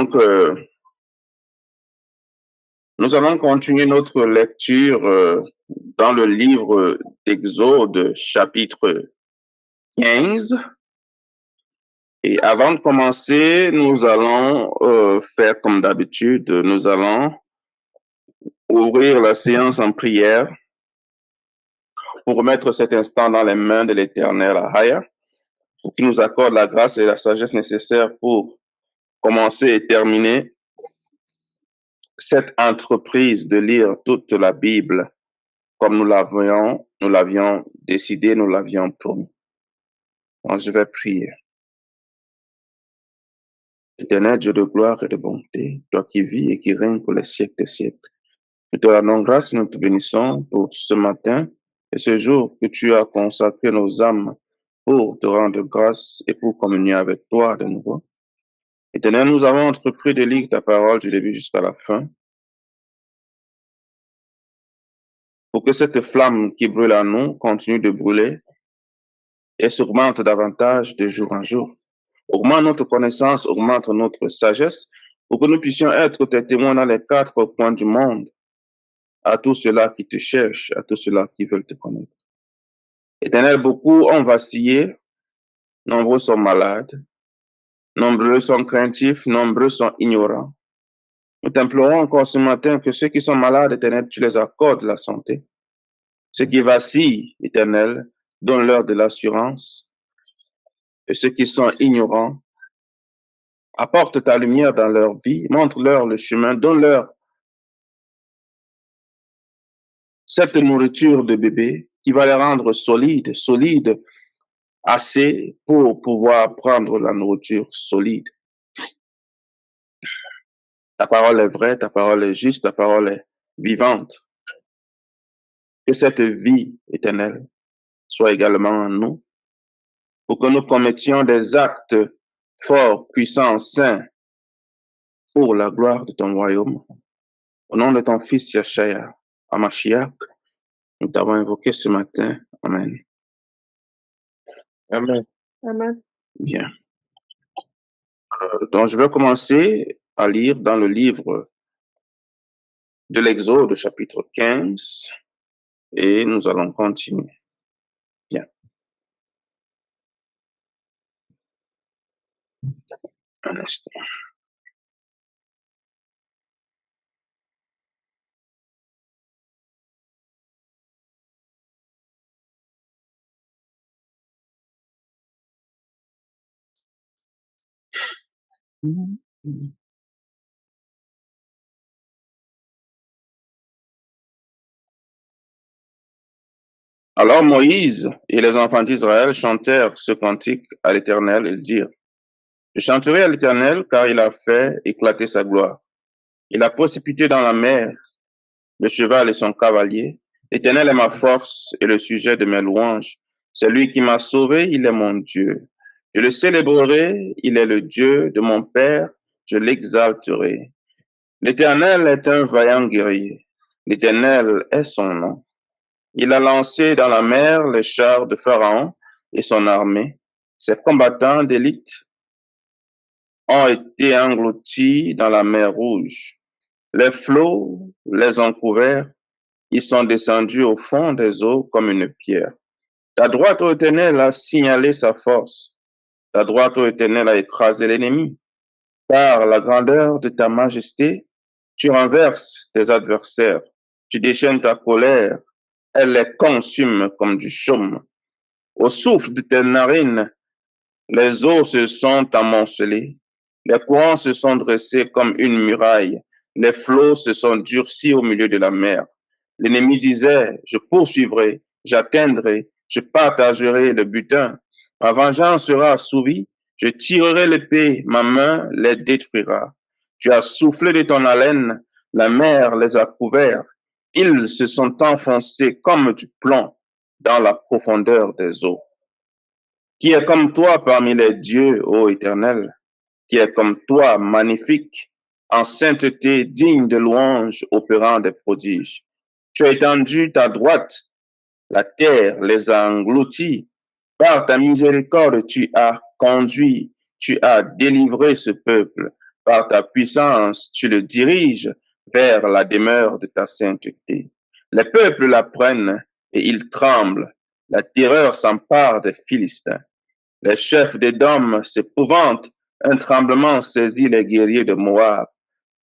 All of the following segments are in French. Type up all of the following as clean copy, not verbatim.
Donc, nous allons continuer notre lecture dans le livre d'Exode, chapitre 15. Et avant de commencer, nous allons faire comme d'habitude, nous allons ouvrir la séance en prière pour remettre cet instant dans les mains de l'Éternel à Haya, pour qu'il nous accorde la grâce et la sagesse nécessaires pour commencer et terminer cette entreprise de lire toute la Bible comme nous l'avions décidé, nous l'avions promis. Donc, je vais prier. Éternel Dieu de gloire et de bonté, toi qui vis et qui règnes pour les siècles des siècles, nous te rendons grâce et nous te bénissons pour ce matin et ce jour que tu as consacré nos âmes pour te rendre grâce et pour communier avec toi de nouveau. Éternel, nous avons entrepris de lire ta parole du début jusqu'à la fin, pour que cette flamme qui brûle en nous continue de brûler et s'augmente davantage de jour en jour. Augmente notre connaissance, augmente notre sagesse, pour que nous puissions être tes témoins dans les quatre coins du monde, à tous ceux-là qui te cherchent, à tous ceux-là qui veulent te connaître. Éternel, beaucoup ont vacillé, nombreux sont malades, nombreux sont craintifs, nombreux sont ignorants. Nous t'implorons encore ce matin que ceux qui sont malades, Éternel, tu les accordes la santé. Ceux qui vacillent, Éternel, donne-leur de l'assurance. Et ceux qui sont ignorants, apporte ta lumière dans leur vie, montre-leur le chemin, donne-leur cette nourriture de bébé qui va les rendre solides, assez pour pouvoir prendre la nourriture solide. Ta parole est vraie, ta parole est juste, ta parole est vivante. Que cette vie éternelle soit également en nous, pour que nous commettions des actes forts, puissants, saints, pour la gloire de ton royaume. Au nom de ton Fils Yeshua, Hamashiach, nous t'avons invoqué ce matin. Amen. Amen. Amen. Bien. Donc, je vais commencer à lire dans le livre de l'Exode, chapitre 15, et nous allons continuer. Bien. Un instant. Alors Moïse et les enfants d'Israël chantèrent ce cantique à l'Éternel. Ils dirent: Je chanterai à l'Éternel, car il a fait éclater sa gloire. Il a précipité dans la mer le cheval et son cavalier. L'Éternel est ma force et le sujet de mes louanges. C'est lui qui m'a sauvé, il est mon Dieu. Je le célébrerai, il est le Dieu de mon Père, je l'exalterai. L'Éternel est un vaillant guerrier. L'Éternel est son nom. Il a lancé dans la mer les chars de Pharaon et son armée. Ses combattants d'élite ont été engloutis dans la mer Rouge. Les flots les ont couverts. Ils sont descendus au fond des eaux comme une pierre. Ta droite, ô Éternel, a signalé sa force. Ta droite, ô Éternel, a écrasé l'ennemi. Par la grandeur de ta majesté, tu renverses tes adversaires. Tu déchaînes ta colère. Elle les consume comme du chaume. Au souffle de tes narines, les eaux se sont amoncelées. Les courants se sont dressés comme une muraille. Les flots se sont durcis au milieu de la mer. L'ennemi disait: Je poursuivrai, j'atteindrai, je partagerai le butin. Ma vengeance sera assouvie, je tirerai l'épée, ma main les détruira. Tu as soufflé de ton haleine, la mer les a couverts. Ils se sont enfoncés comme du plomb dans la profondeur des eaux. Qui est comme toi parmi les dieux, ô Éternel? Qui est comme toi, magnifique, en sainteté, digne de louange, opérant des prodiges? Tu as étendu ta droite, la terre les a engloutis. Par ta miséricorde, tu as conduit, tu as délivré ce peuple. Par ta puissance, tu le diriges vers la demeure de ta sainteté. Les peuples l'apprennent et ils tremblent. La terreur s'empare des Philistins. Les chefs d'Édom s'épouvantent. Un tremblement saisit les guerriers de Moab.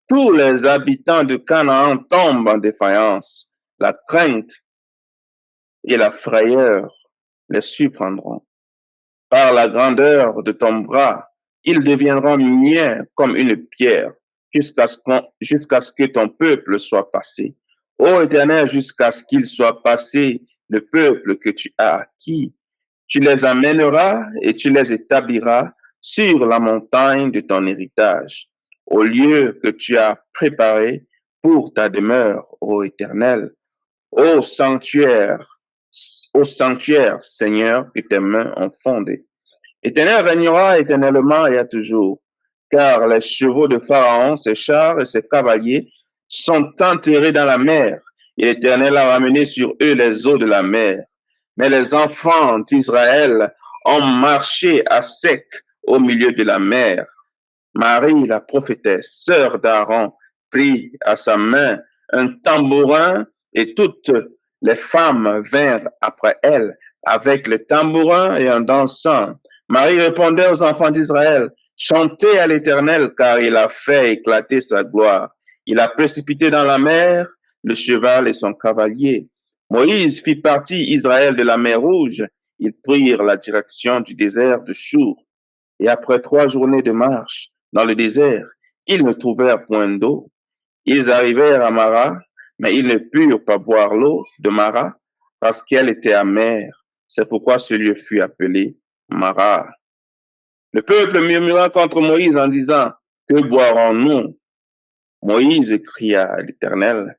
Tous les habitants de Canaan tombent en défaillance. La crainte et la frayeur les surprendront. Par la grandeur de ton bras, ils deviendront miens comme une pierre, jusqu'à ce que ton peuple soit passé. Ô Éternel, jusqu'à ce qu'il soit passé, le peuple que tu as acquis. Tu les amèneras et tu les établiras sur la montagne de ton héritage, au lieu que tu as préparé pour ta demeure, ô Éternel, au sanctuaire, Seigneur, que tes mains ont fondé. Éternel régnera éternellement et à toujours, car les chevaux de Pharaon, ses chars et ses cavaliers sont enterrés dans la mer, et l'Éternel a ramené sur eux les eaux de la mer. Mais les enfants d'Israël ont marché à sec au milieu de la mer. Marie, la prophétesse, sœur d'Aaron, prit à sa main un tambourin et toutes les femmes vinrent après elle avec le tambourin et en dansant. Marie répondait aux enfants d'Israël, chantez à l'Éternel car il a fait éclater sa gloire. Il a précipité dans la mer le cheval et son cavalier. Moïse fit partie Israël de la mer Rouge. Ils prirent la direction du désert de Chour. Et après 3 journées de marche dans le désert, ils ne trouvèrent point d'eau. Ils arrivèrent à Mara, mais ils ne purent pas boire l'eau de Mara parce qu'elle était amère. C'est pourquoi ce lieu fut appelé Mara. Le peuple murmura contre Moïse en disant, que boirons-nous? Moïse cria à l'Éternel.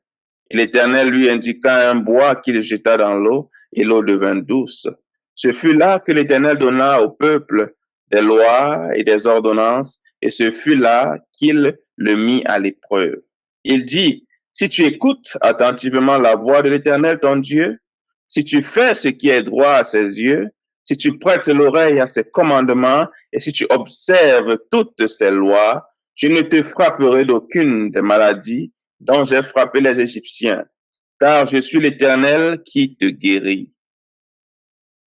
Et l'Éternel lui indiqua un bois qu'il jeta dans l'eau, et l'eau devint douce. Ce fut là que l'Éternel donna au peuple des lois et des ordonnances, et ce fut là qu'il le mit à l'épreuve. Il dit, si tu écoutes attentivement la voix de l'Éternel, ton Dieu, si tu fais ce qui est droit à ses yeux, si tu prêtes l'oreille à ses commandements, et si tu observes toutes ses lois, je ne te frapperai d'aucune des maladies dont j'ai frappé les Égyptiens, car je suis l'Éternel qui te guérit.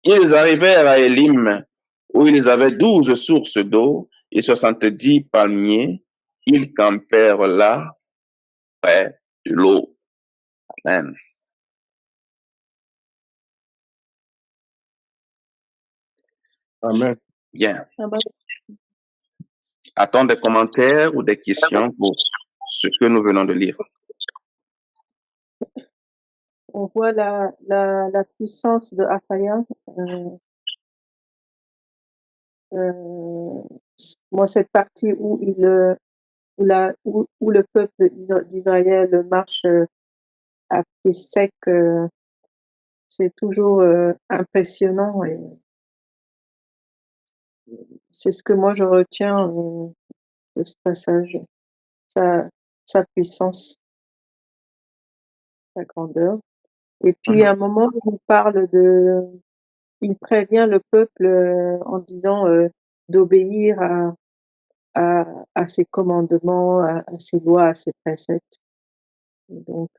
Ils arrivèrent à Élim, où ils avaient 12 sources d'eau et 70 palmiers. Ils campèrent là, près de l'eau. Amen. Amen. Bien. Amen. A-t-on des commentaires ou des questions pour ce que nous venons de lire? On voit la puissance de Aphaya. Moi, cette partie où où le peuple d'Israël marche à pied sec, c'est toujours impressionnant et c'est ce que moi je retiens de ce passage, sa puissance, sa grandeur. Et puis à un moment, il prévient le peuple en disant d'obéir à ses commandements, à ses lois, à ses préceptes. Donc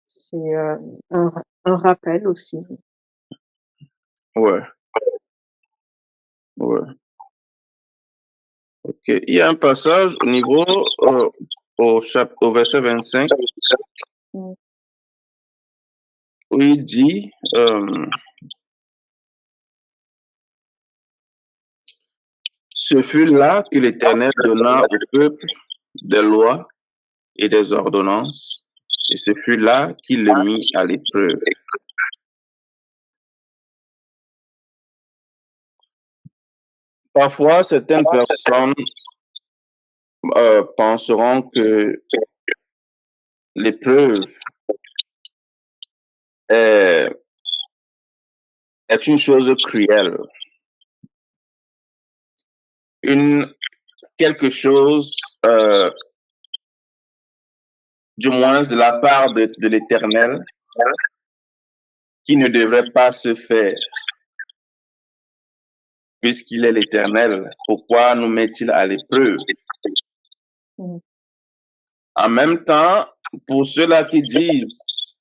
c'est un rappel aussi. Ouais. Ouais. Ok. Il y a un passage au niveau, au verset 25, Mm. où il dit, ce fut là que l'Éternel donna au peuple des lois et des ordonnances, et ce fut là qu'il le mit à l'épreuve. Parfois, certaines personnes penseront que l'épreuve est une chose cruelle, quelque chose, du moins de la part de l'Éternel, qui ne devrait pas se faire. puisqu'il est l'Éternel, pourquoi nous met-il à l'épreuve? En même temps, pour ceux-là qui disent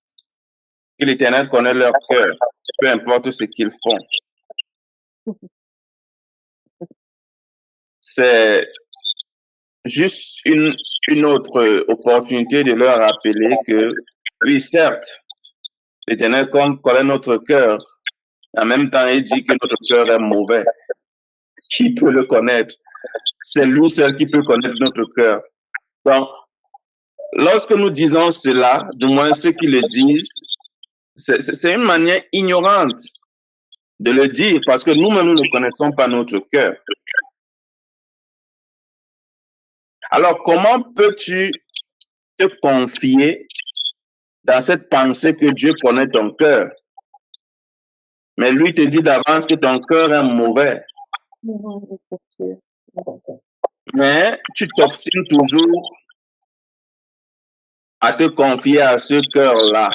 que l'Éternel connaît leur cœur, peu importe ce qu'ils font, c'est juste une autre opportunité de leur rappeler que, oui, certes, l'Éternel connaît notre cœur. En même temps, il dit que notre cœur est mauvais. Qui peut le connaître? C'est lui seul qui peut connaître notre cœur. Donc, lorsque nous disons cela, du moins ceux qui le disent, c'est une manière ignorante de le dire parce que nous-mêmes, nous ne connaissons pas notre cœur. Alors, comment peux-tu te confier dans cette pensée que Dieu connaît ton cœur? Mais lui te dit d'avance que ton cœur est mauvais. Mais tu t'obstines toujours à te confier à ce cœur-là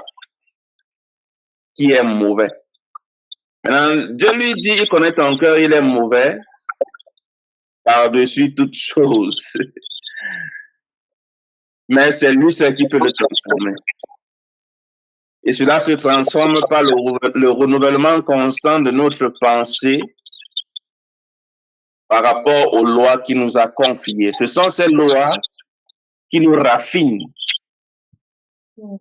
qui est mauvais. Maintenant, Dieu lui dit, il connaît ton cœur, il est mauvais par-dessus toute chose. Mais c'est lui seul qui peut le transformer. Et cela se transforme par le renouvellement constant de notre pensée par rapport aux lois qu'il nous a confiées. Ce sont ces lois qui nous raffinent pour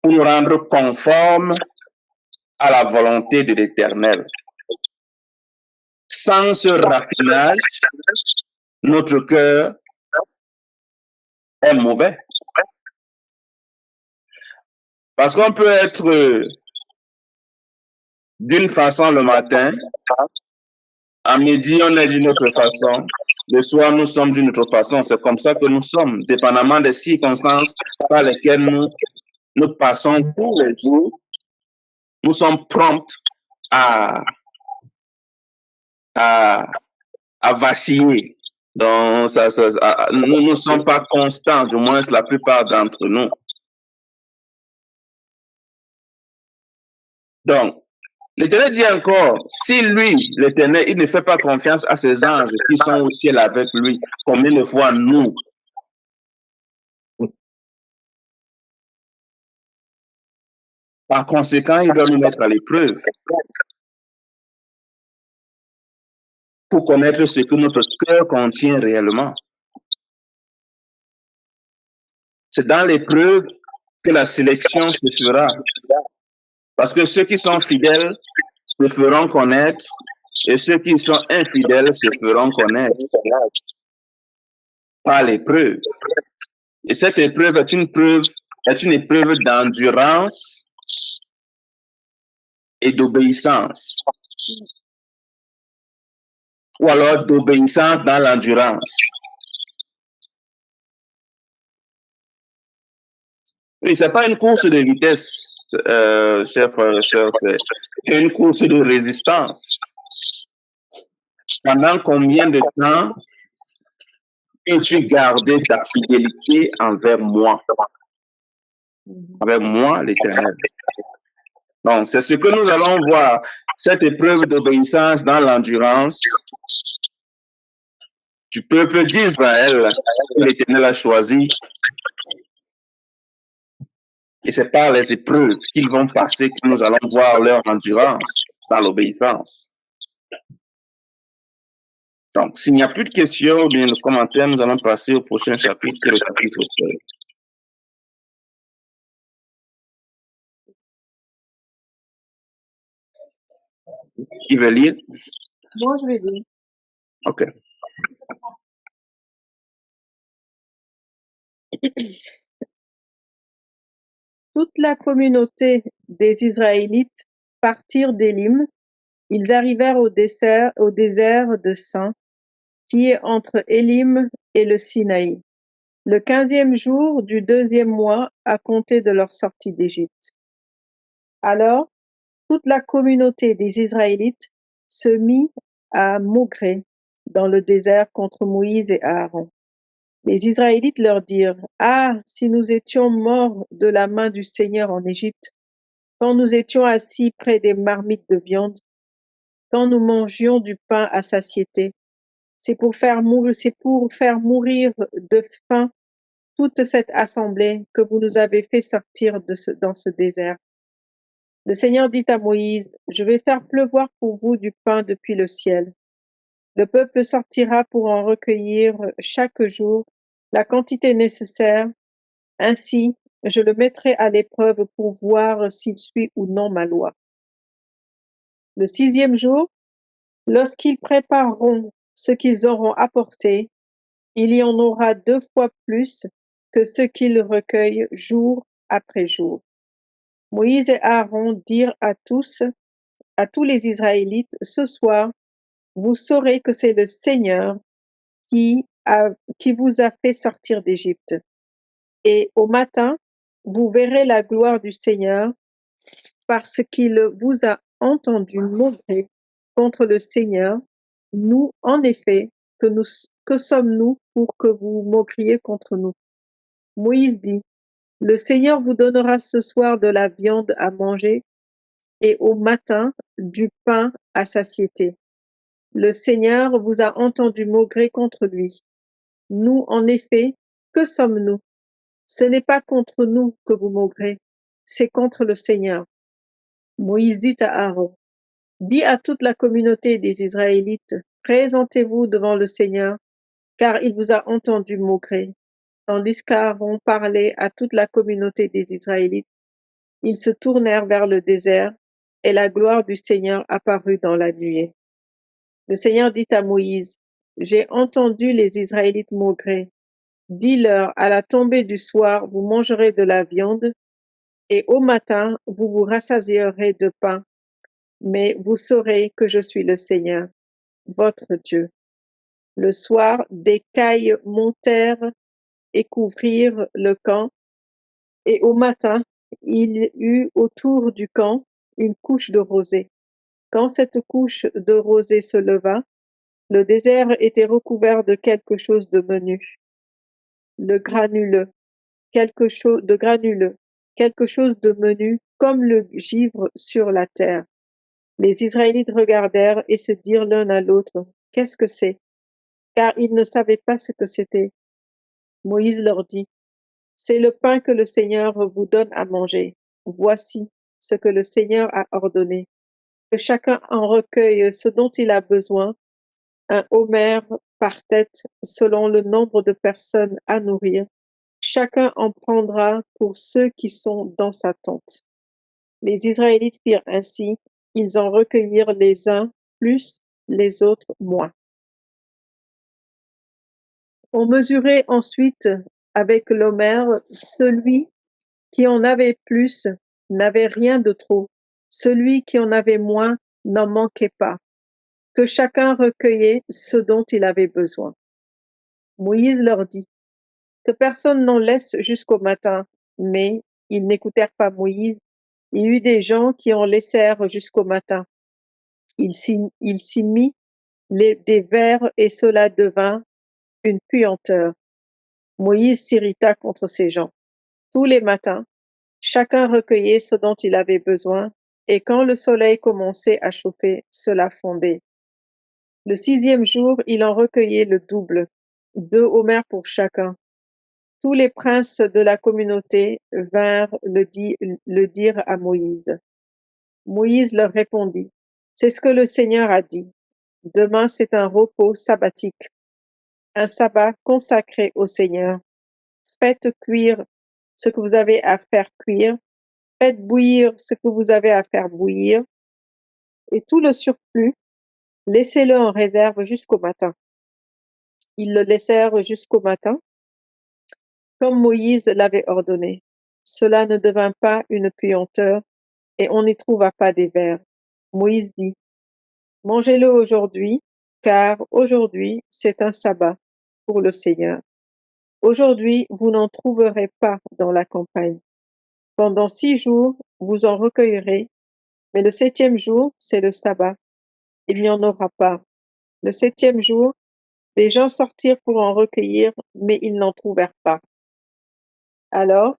nous rendre conformes à la volonté de l'Éternel. Sans ce raffinage, notre cœur est mauvais. Parce qu'on peut être d'une façon le matin, à midi on est d'une autre façon, le soir nous sommes d'une autre façon. C'est comme ça que nous sommes, dépendamment des circonstances par lesquelles nous passons tous les jours. Nous sommes prompts à vaciller. Donc, nous ne sommes pas constants, du moins la plupart d'entre nous. Donc, l'Éternel dit encore, si lui, l'Éternel, il ne fait pas confiance à ses anges qui sont au ciel avec lui, combien de fois nous? Par conséquent, il doit nous mettre à l'épreuve pour connaître ce que notre cœur contient réellement. C'est dans l'épreuve que la sélection se fera. Parce que ceux qui sont fidèles se feront connaître et ceux qui sont infidèles se feront connaître par l'épreuve. Et cette épreuve est une épreuve d'endurance et d'obéissance. Ou alors d'obéissance dans l'endurance. Oui, c'est pas une course de vitesse, chers frères et sœurs, c'est une course de résistance. Pendant combien de temps peux-tu garder ta fidélité envers moi? Avec moi, l'Éternel. Donc, c'est ce que nous allons voir, cette épreuve d'obéissance dans l'endurance du peuple d'Israël que l'Éternel a choisi. Et c'est par les épreuves qu'ils vont passer que nous allons voir leur endurance dans l'obéissance. Donc, s'il n'y a plus de questions ou bien de commentaires, nous allons passer au prochain chapitre, qui est le chapitre 16. Qui veut lire? Moi, je vais lire. OK. Toute la communauté des Israélites partirent d'Élim. Ils arrivèrent au désert de Sin, qui est entre Élim et le Sinaï, le 15e jour du 2e mois à compter de leur sortie d'Égypte. Alors, toute la communauté des Israélites se mit à maugréer dans le désert contre Moïse et Aaron. Les Israélites leur dirent: « Ah, si nous étions morts de la main du Seigneur en Égypte, quand nous étions assis près des marmites de viande, quand nous mangions du pain à satiété. C'est pour faire mourir de faim toute cette assemblée que vous nous avez fait sortir dans ce désert. Le Seigneur dit à Moïse, je vais faire pleuvoir pour vous du pain depuis le ciel. Le peuple sortira pour en recueillir chaque jour la quantité nécessaire. Ainsi, je le mettrai à l'épreuve pour voir s'il suit ou non ma loi. Le 6e jour, lorsqu'ils prépareront ce qu'ils auront apporté, il y en aura 2 fois plus que ce qu'ils recueillent jour après jour. Moïse et Aaron dirent à tous les Israélites, ce soir, vous saurez que c'est le Seigneur qui vous a fait sortir d'Égypte. Et au matin, vous verrez la gloire du Seigneur, parce qu'il vous a entendu montrer contre le Seigneur. Nous, en effet, que sommes-nous pour que vous moqueriez contre nous? Moïse dit, le Seigneur vous donnera ce soir de la viande à manger et au matin du pain à satiété. Le Seigneur vous a entendu maugréer contre lui. Nous, en effet, que sommes-nous? Ce n'est pas contre nous que vous maugrez, c'est contre le Seigneur. Moïse dit à Aaron, dis à toute la communauté des Israélites, présentez-vous devant le Seigneur, car il vous a entendu maugréer. Tandis qu'Aaron parlait à toute la communauté des Israélites, ils se tournèrent vers le désert, et la gloire du Seigneur apparut dans la nuée. Le Seigneur dit à Moïse, j'ai entendu les Israélites maugréer. Dis-leur, à la tombée du soir, vous mangerez de la viande, et au matin, vous vous rassasierez de pain, mais vous saurez que je suis le Seigneur, votre Dieu. Le soir, des cailles montèrent et couvrirent le camp, et au matin, il y eut autour du camp une couche de rosée. Quand cette couche de rosée se leva, le désert était recouvert de quelque chose de menu, le granuleux, quelque chose de menu comme le givre sur la terre. Les Israélites regardèrent et se dirent l'un à l'autre, qu'est-ce que c'est? Car ils ne savaient pas ce que c'était. Moïse leur dit, c'est le pain que le Seigneur vous donne à manger. Voici ce que le Seigneur a ordonné, que chacun en recueille ce dont il a besoin, un homère par tête selon le nombre de personnes à nourrir. Chacun en prendra pour ceux qui sont dans sa tente. Les Israélites firent ainsi, ils en recueillirent les uns plus, les autres moins. On mesurait ensuite avec l'homère, celui qui en avait plus n'avait rien de trop, celui qui en avait moins n'en manquait pas, que chacun recueillait ce dont il avait besoin. Moïse leur dit, que personne n'en laisse jusqu'au matin, mais ils n'écoutèrent pas Moïse. Il y eut des gens qui en laissèrent jusqu'au matin. Il s'y mit des vers et cela devint une puanteur. Moïse s'irrita contre ces gens. Tous les matins, chacun recueillait ce dont il avait besoin, et quand le soleil commençait à chauffer, cela fondait. Le 6e jour, il en recueillait le double, 2 homères pour chacun. Tous les princes de la communauté vinrent le dire à Moïse. Moïse leur répondit, c'est ce que le Seigneur a dit. Demain, c'est un repos sabbatique, un sabbat consacré au Seigneur. Faites cuire ce que vous avez à faire cuire, faites bouillir ce que vous avez à faire bouillir, et tout le surplus, laissez-le en réserve jusqu'au matin. Ils le laissèrent jusqu'au matin, comme Moïse l'avait ordonné. Cela ne devint pas une puanteur, et on n'y trouva pas des vers. Moïse dit, mangez-le aujourd'hui, car aujourd'hui c'est un sabbat pour le Seigneur. Aujourd'hui vous n'en trouverez pas dans la campagne. Pendant 6 jours vous en recueillerez, mais le 7e jour c'est le sabbat. Il n'y en aura pas. Le 7e jour, des gens sortirent pour en recueillir, mais ils n'en trouvèrent pas. Alors,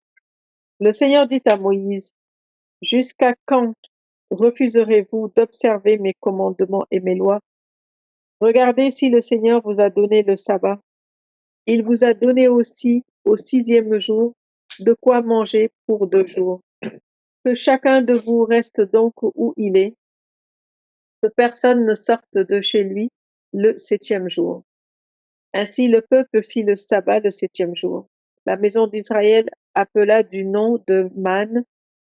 le Seigneur dit à Moïse, jusqu'à quand refuserez-vous d'observer mes commandements et mes lois? Regardez si le Seigneur vous a donné le sabbat. Il vous a donné aussi, au 6e jour, de quoi manger pour 2 jours. Que chacun de vous reste donc où il est, que personne ne sorte de chez lui le 7e jour. Ainsi le peuple fit le sabbat le 7e jour. La maison d'Israël appela du nom de manne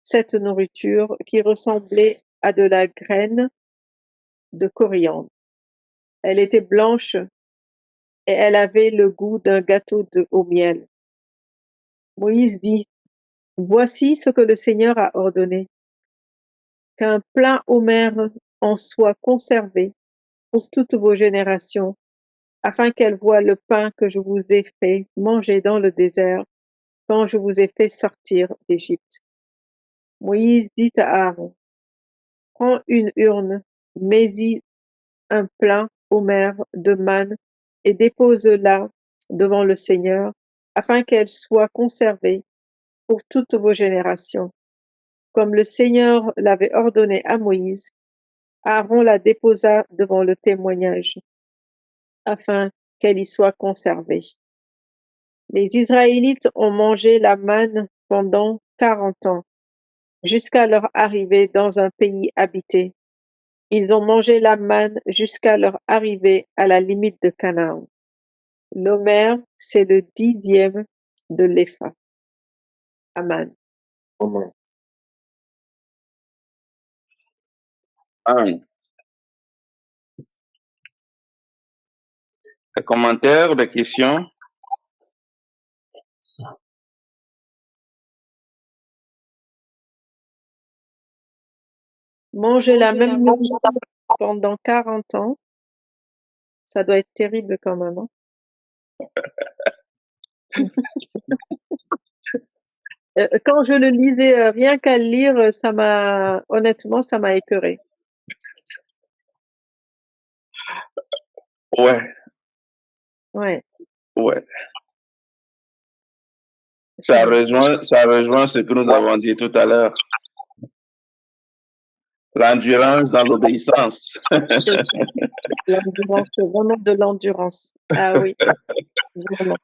cette nourriture qui ressemblait à de la graine de coriandre. Elle était blanche et elle avait le goût d'un gâteau au miel. Moïse dit, voici ce que le Seigneur a ordonné, qu'un plein omer en soit conservé pour toutes vos générations, afin qu'elles voient le pain que je vous ai fait manger dans le désert quand je vous ai fait sortir d'Égypte. Moïse dit à Aaron, prends une urne, mets-y un plein omer de manne et dépose-la devant le Seigneur, afin qu'elle soit conservée pour toutes vos générations. Comme le Seigneur l'avait ordonné à Moïse, Aaron la déposa devant le témoignage, afin qu'elle y soit conservée. Les Israélites ont mangé la manne pendant 40 ans, jusqu'à leur arrivée dans un pays habité. Ils ont mangé la manne jusqu'à leur arrivée à la limite de Canaan. L'omer, c'est le 10e de l'épha. Amen. Amen. Amen. Des commentaires, des questions? Manger la même nourriture pendant 40 ans, ça doit être terrible quand même. Hein? Quand je le lisais, rien qu'à le lire, honnêtement, ça m'a écœuré. Ouais. Ouais. Ouais. Ça rejoint ce que nous avons dit tout à l'heure. L'endurance dans l'obéissance. L'endurance, c'est vraiment de l'endurance. Ah oui, vraiment.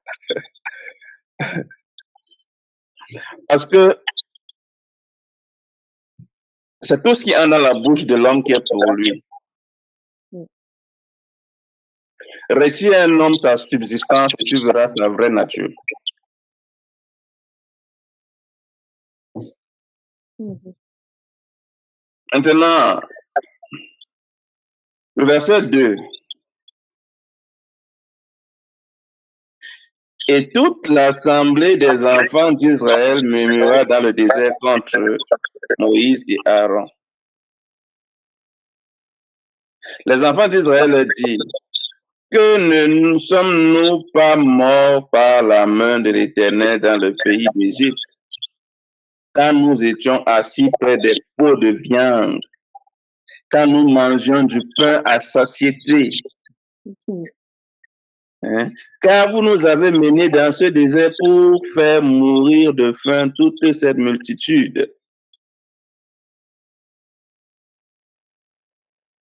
Parce que c'est tout ce qui est dans la bouche de l'homme qui est pour lui. Retire un homme sa subsistance et tu verras sa vraie nature. Maintenant, le verset 2. Et toute l'assemblée des enfants d'Israël murmura dans le désert contre Moïse et Aaron. Les enfants d'Israël disent, que ne sommes-nous pas morts par la main de l'Éternel dans le pays d'Égypte, quand nous étions assis près des pots de viande, quand nous mangions du pain à satiété. Hein? Car vous nous avez menés dans ce désert pour faire mourir de faim toute cette multitude.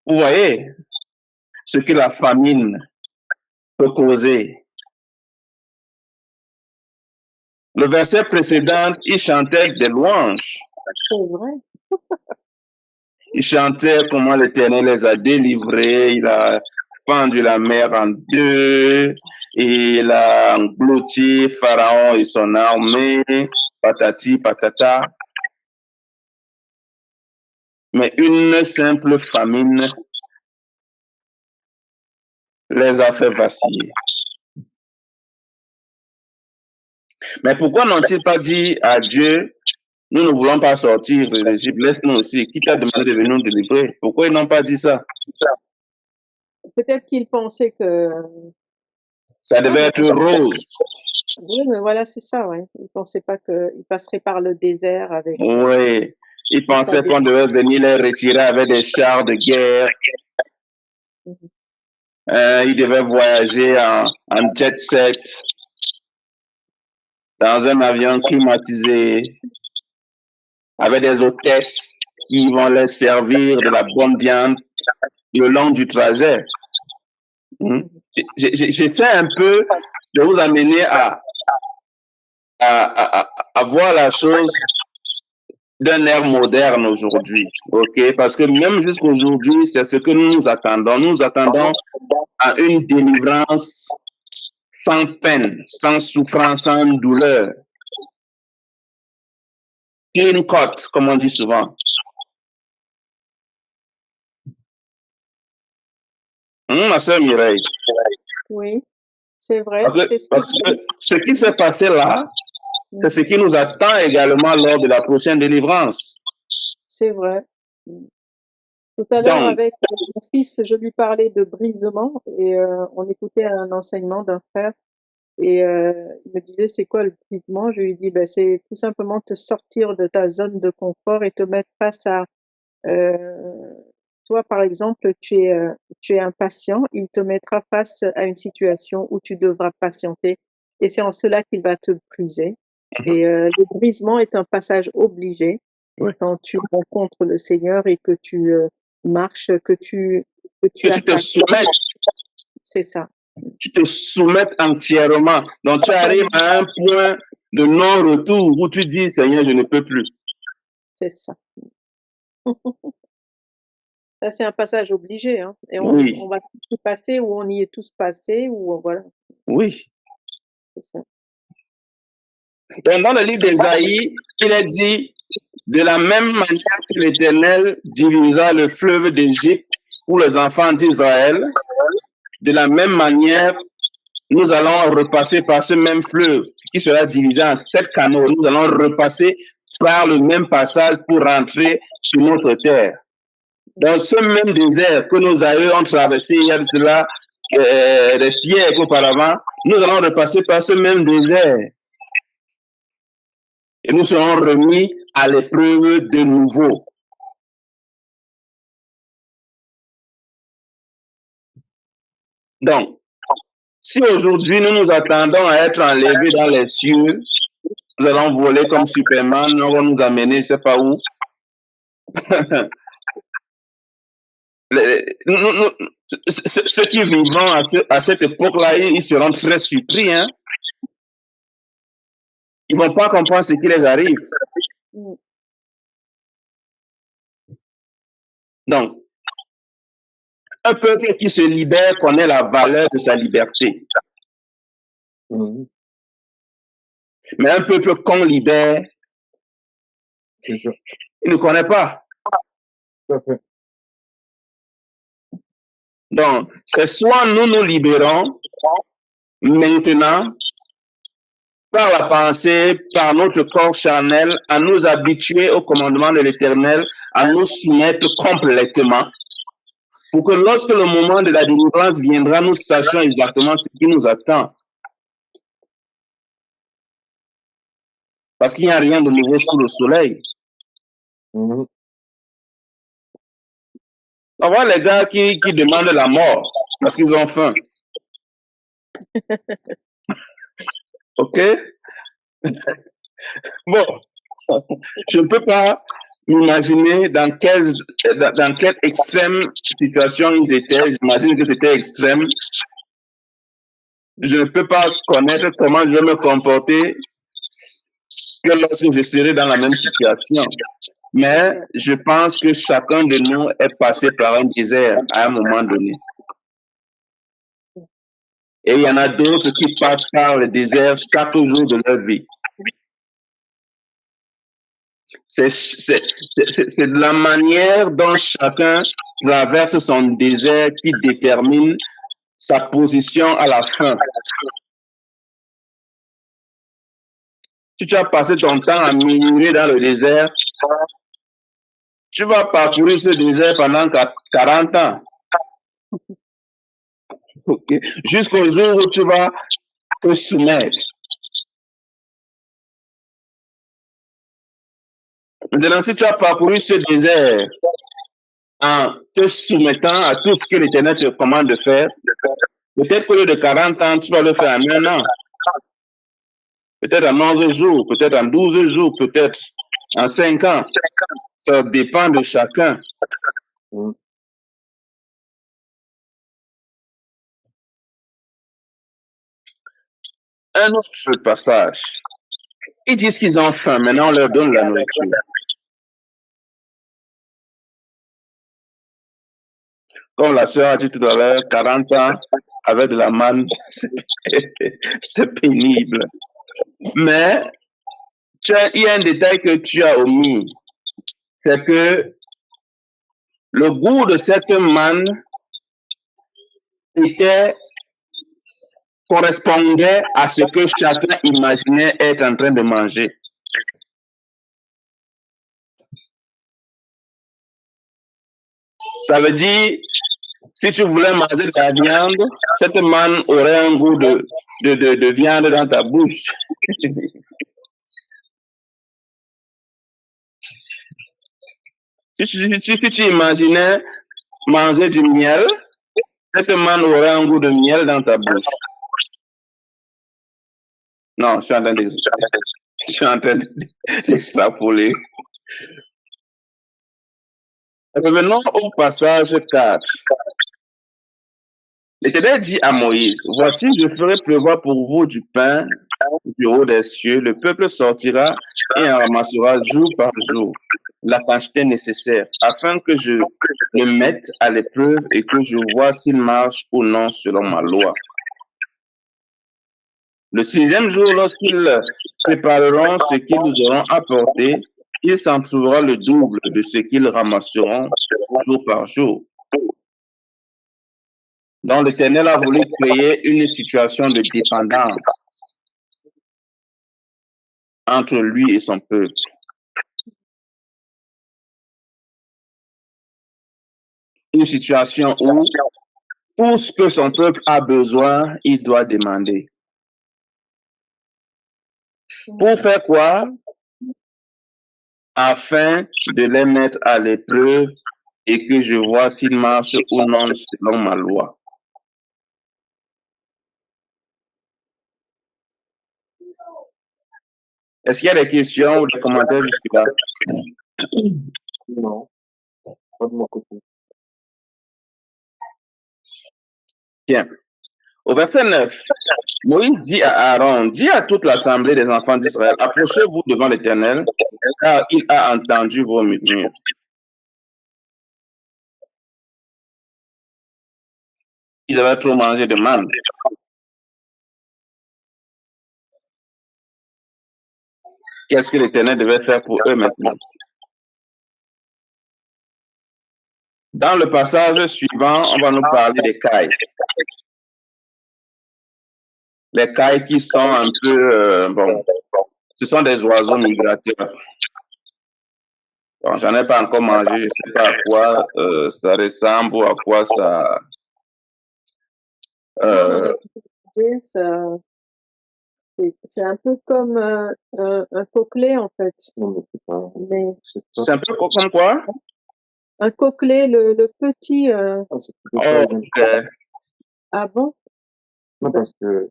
Vous voyez ce que la famine peut causer. Le verset précédent, il chantait des louanges. C'est vrai. Il chantait comment l'Éternel les a délivrés, il a fendu la mer en deux, et il a englouti Pharaon et son armée, patati patata. Mais une simple famine les a fait vaciller. Mais pourquoi n'ont-ils pas dit à Dieu, nous ne voulons pas sortir de l'Égypte, laisse-nous aussi, qui t'a demandé de venir nous délivrer? Pourquoi ils n'ont pas dit ça? Peut-être qu'ils pensaient que... Ça devait être rose. Oui, mais voilà, c'est ça, ouais. Ils ne pensaient pas qu'ils passeraient par le désert avec... Oui, ils pensaient qu'on devait venir les retirer avec des chars de guerre. Ils devaient voyager en jet set, dans un avion climatisé, avec des hôtesses. qui vont leur servir de la bonne viande le long du trajet. J'essaie un peu de vous amener à voir la chose d'un air moderne aujourd'hui, ok? Parce que même jusqu'aujourd'hui, c'est ce que nous attendons. Nous attendons à une délivrance sans peine, sans souffrance, sans douleur. Clean cut, comme on dit souvent. Ma sœur Mireille. Oui, c'est vrai. Parce que ce qui s'est passé là, c'est ce qui nous attend également lors de la prochaine délivrance. C'est vrai. Tout à l'heure, avec mon fils, je lui parlais de brisement et on écoutait un enseignement d'un frère et il me disait c'est quoi le brisement? Je lui dis c'est tout simplement te sortir de ta zone de confort et te mettre face à toi, par exemple, tu es impatient, il te mettra face à une situation où tu devras patienter et c'est en cela qu'il va te briser. Et le brisement est un passage obligé quand tu rencontres le Seigneur et que tu marches, que tu te soumettes. C'est ça. Tu te soumettes entièrement. Donc, tu arrives à un point de non-retour où tu dis, Seigneur, je ne peux plus. C'est ça. Ça, c'est un passage obligé. Hein? Et on va tous y passer ou on y est tous passés. Ou voilà. Oui. C'est ça. Donc, dans le livre d'Ésaïe, il est dit, de la même manière que l'Éternel divisa le fleuve d'Égypte pour les enfants d'Israël, de la même manière, nous allons repasser par ce même fleuve, qui sera divisé en 7 canaux. Nous allons repasser par le même passage pour rentrer sur notre terre. Dans ce même désert que nos aïeux ont traversé il y a de cela des siècles auparavant, nous allons repasser par ce même désert. Et nous serons remis à l'épreuve de nouveau. Donc, si aujourd'hui nous nous attendons à être enlevés dans les cieux, nous allons voler comme Superman, nous allons nous amener, je ne sais pas où. Ceux qui vivront à cette époque-là, ils seront très surpris. Hein? Ils ne vont pas comprendre ce qui les arrive. Donc, un peuple qui se libère connaît la valeur de sa liberté. Mais un peuple qu'on libère, il ne connaît pas. Donc, c'est soit nous nous libérons maintenant par la pensée, par notre corps charnel, à nous habituer au commandement de l'Éternel, à nous soumettre complètement, pour que lorsque le moment de la délivrance viendra, nous sachions exactement ce qui nous attend. Parce qu'il n'y a rien de nouveau sous le soleil. On voit les gars qui demandent la mort parce qu'ils ont faim. OK? Bon, je ne peux pas m'imaginer dans quelle extrême situation ils étaient. J'imagine que c'était extrême. Je ne peux pas connaître comment je vais me comporter que lorsque je serai dans la même situation. Mais je pense que chacun de nous est passé par un désert à un moment donné. Et il y en a d'autres qui passent par le désert chaque jour de leur vie. C'est de la manière dont chacun traverse son désert qui détermine sa position à la fin. Si tu as passé ton temps à murmurer dans le désert, tu vas parcourir ce désert pendant 40 ans. Okay. Jusqu'au jour où tu vas te soumettre. Maintenant, si tu as parcouru ce désert en te soumettant à tout ce que l'Éternel te commande de faire, peut-être qu'au lieu de 40 ans, tu vas le faire en 1 an. Peut-être en 11 jours, peut-être en 12 jours, peut-être en 5 ans. Ça dépend de chacun. Un autre passage. Ils disent qu'ils ont faim, maintenant on leur donne la nourriture. Comme la sœur a dit tout à l'heure, 40 ans avec de la manne, c'est pénible. Mais il y a un détail que tu as omis, c'est que le goût de cette manne correspondait à ce que chacun imaginait être en train de manger. Ça veut dire, si tu voulais manger de la viande, cette manne aurait un goût de viande dans ta bouche. Si tu imaginais manger du miel, cette manne aurait un goût de miel dans ta bouche. Non, je suis en train d'extrapoler. Revenons au passage 4. L'Éternel dit à Moïse, « Voici, je ferai pleuvoir pour vous du pain du haut des cieux. Le peuple sortira et en ramassera jour par jour la quantité nécessaire, afin que je le mette à l'épreuve et que je vois s'il marche ou non selon ma loi. Le 6e jour, lorsqu'ils prépareront ce qu'ils nous auront apporté, il s'en trouvera le double de ce qu'ils ramasseront jour par jour. » Donc l'Éternel a voulu créer une situation de dépendance entre lui et son peuple. Une situation où tout ce que son peuple a besoin, il doit demander. Pour faire quoi? Afin de les mettre à l'épreuve et que je vois s'ils marchent ou non selon ma loi. Est-ce qu'il y a des questions ou des commentaires jusque-là? Non, pas de mon côté. Bien. Au verset 9, Moïse dit à Aaron, dis à toute l'assemblée des enfants d'Israël, approchez-vous devant l'Éternel, car il a entendu vos murmures. Ils avaient trop mangé de manne. Qu'est-ce que l'Éternel devait faire pour eux maintenant? Dans le passage suivant, on va nous parler des cailles. Les cailles qui sont un peu, ce sont des oiseaux migrateurs. Bon, j'en ai pas encore mangé, je ne sais pas à quoi ça ressemble ou à quoi ça... C'est un peu comme un coquelet, en fait. Non, Mais c'est un peu comme quoi? Un coquelet, le petit... Ok. Ah bon? Non, parce que...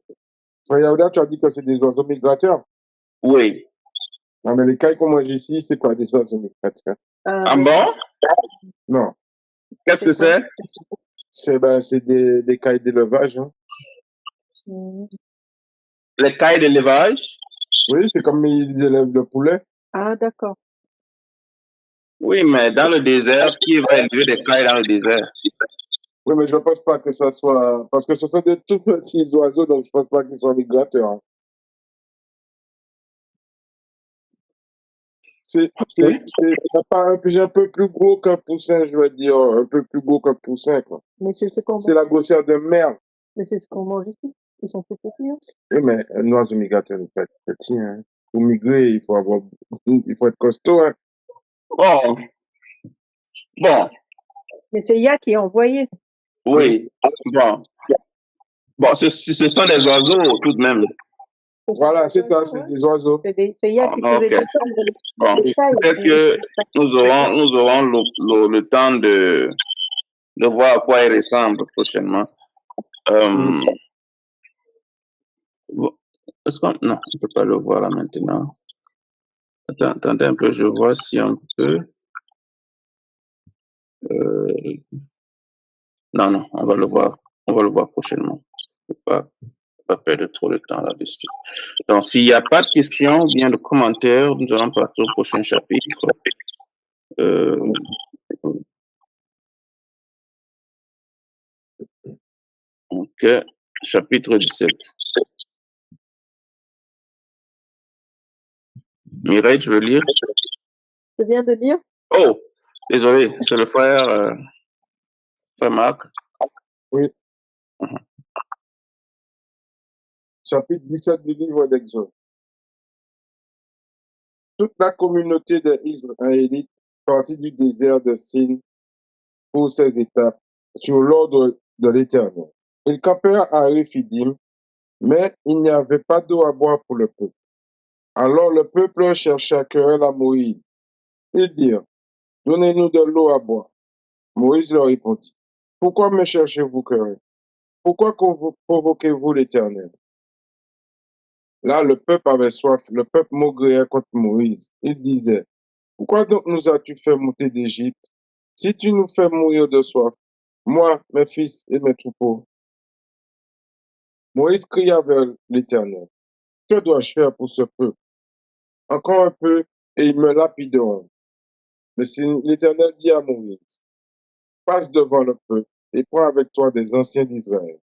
Yaouda, tu as dit que c'est des oiseaux migrateurs. Oui. Non, mais les cailles qu'on mange ici, c'est pas des oiseaux migrateurs. Ah bon? Non. Qu'est-ce que c'est? C'est des cailles d'élevage. Hein. Les cailles d'élevage? Oui, c'est comme ils élèvent le poulet. Ah, d'accord. Oui, mais dans le désert, qui va élever des cailles dans le désert? Oui, mais je ne pense pas que ça soit... Parce que ce sont des tout petits oiseaux, donc je ne pense pas qu'ils soient migrateurs. Hein. C'est pas un peu plus gros qu'un poussin, je veux dire, un peu plus gros qu'un poussin, quoi. Mais c'est ce qu'on C'est la grosseur de mer. Mais c'est ce qu'on mange ici. Ils sont tout petits. Hein. Oui, mais un oiseau migrateur n'est pas petit. Hein. Pour migrer, il faut être costaud. Hein. Bon. Mais c'est Ya qui a envoyé. Oui. Bon, ce sont des oiseaux tout de même. Voilà, c'est ça, c'est des oiseaux. C'est Ya qui faisait des choses. Bon, peut-être que nous aurons le temps de voir à quoi ils ressemblent prochainement. Est-ce qu'on... Non, on ne peut pas le voir là maintenant. Attendez un peu, je vois si on peut. Euh, non, on va le voir. On va le voir prochainement. Faut pas perdre trop de temps là-dessus. Donc, s'il n'y a pas de questions ou bien de commentaires, nous allons passer au prochain chapitre. Donc, chapitre 17. Mireille, tu veux lire? Je viens de lire. Oh, désolé, c'est le frère Marc. Oui. Mhm. Chapitre 17 du livre d'Exode. Toute la communauté des Israélites partit du désert de Sin pour ces étapes sur l'ordre de l'Éternel. Ils campèrent à Réphidim, mais il n'y avait pas d'eau à boire pour le peuple. Alors le peuple chercha querelle à Moïse. Ils dirent, donnez-nous de l'eau à boire. Moïse leur répondit, pourquoi me cherchez-vous querelle? Pourquoi provoquez-vous l'Éternel? Là, le peuple avait soif, le peuple maugréait contre Moïse. Il disait, pourquoi donc nous as-tu fait monter d'Égypte? Si tu nous fais mourir de soif, moi, mes fils et mes troupeaux. Moïse cria vers l'Éternel, que dois-je faire pour ce peuple? Encore un peu, et ils me lapideront. Mais l'Éternel dit à Moïse, passe devant le peuple et prends avec toi des anciens d'Israël.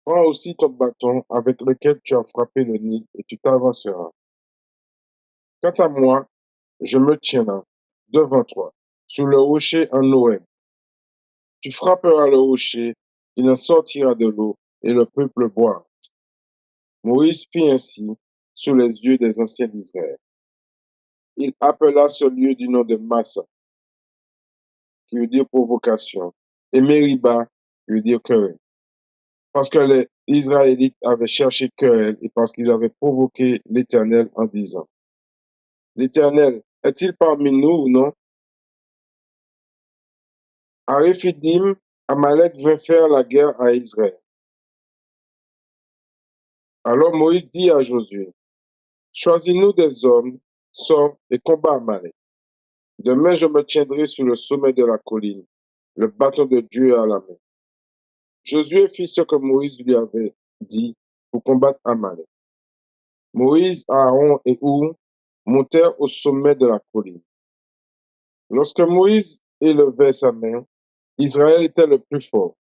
Prends aussi ton bâton avec lequel tu as frappé le Nil et tu t'avanceras. Quant à moi, je me tiens là, devant toi, sous le rocher en Horeb. Tu frapperas le rocher, il en sortira de l'eau, et le peuple boira. Moïse fit ainsi sous les yeux des anciens d'Israël. Il appela ce lieu du nom de Massa, qui veut dire provocation, et Mériba, qui veut dire querelle. Parce que les Israélites avaient cherché querelle et parce qu'ils avaient provoqué l'Éternel en disant, l'Éternel est-il parmi nous ou non? À Réphidim, Amalek vint faire la guerre à Israël. Alors Moïse dit à Josué, choisis-nous des hommes, sors et combat Amalek. Demain, je me tiendrai sur le sommet de la colline, le bâton de Dieu à la main. Josué fit ce que Moïse lui avait dit pour combattre Amalek. Moïse, Aaron et Our montèrent au sommet de la colline. Lorsque Moïse élevait sa main, Israël était le plus fort.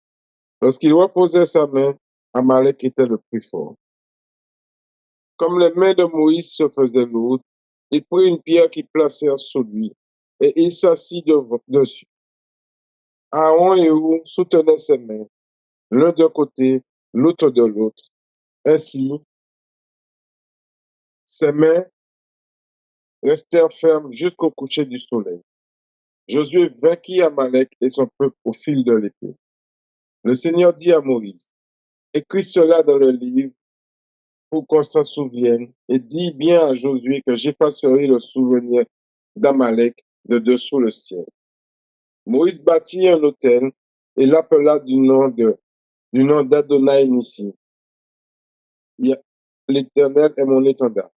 Lorsqu'il reposait sa main, Amalek était le plus fort. Comme les mains de Moïse se faisaient lourdes, il prit une pierre qu'il placèrent sous lui, et il s'assit dessus. Aaron et Our soutenaient ses mains, l'un d'un côté, l'autre de l'autre. Ainsi, ses mains restèrent fermes jusqu'au coucher du soleil. Josué vainquit Amalek et son peuple au fil de l'épée. Le Seigneur dit à Moïse, écris cela dans le livre pour qu'on s'en souvienne, et dis bien à Josué que j'effacerai le souvenir d'Amalek de dessous le ciel. Moïse bâtit un autel et l'appela du nom d'Adonai Nissi. L'Éternel est mon étendard.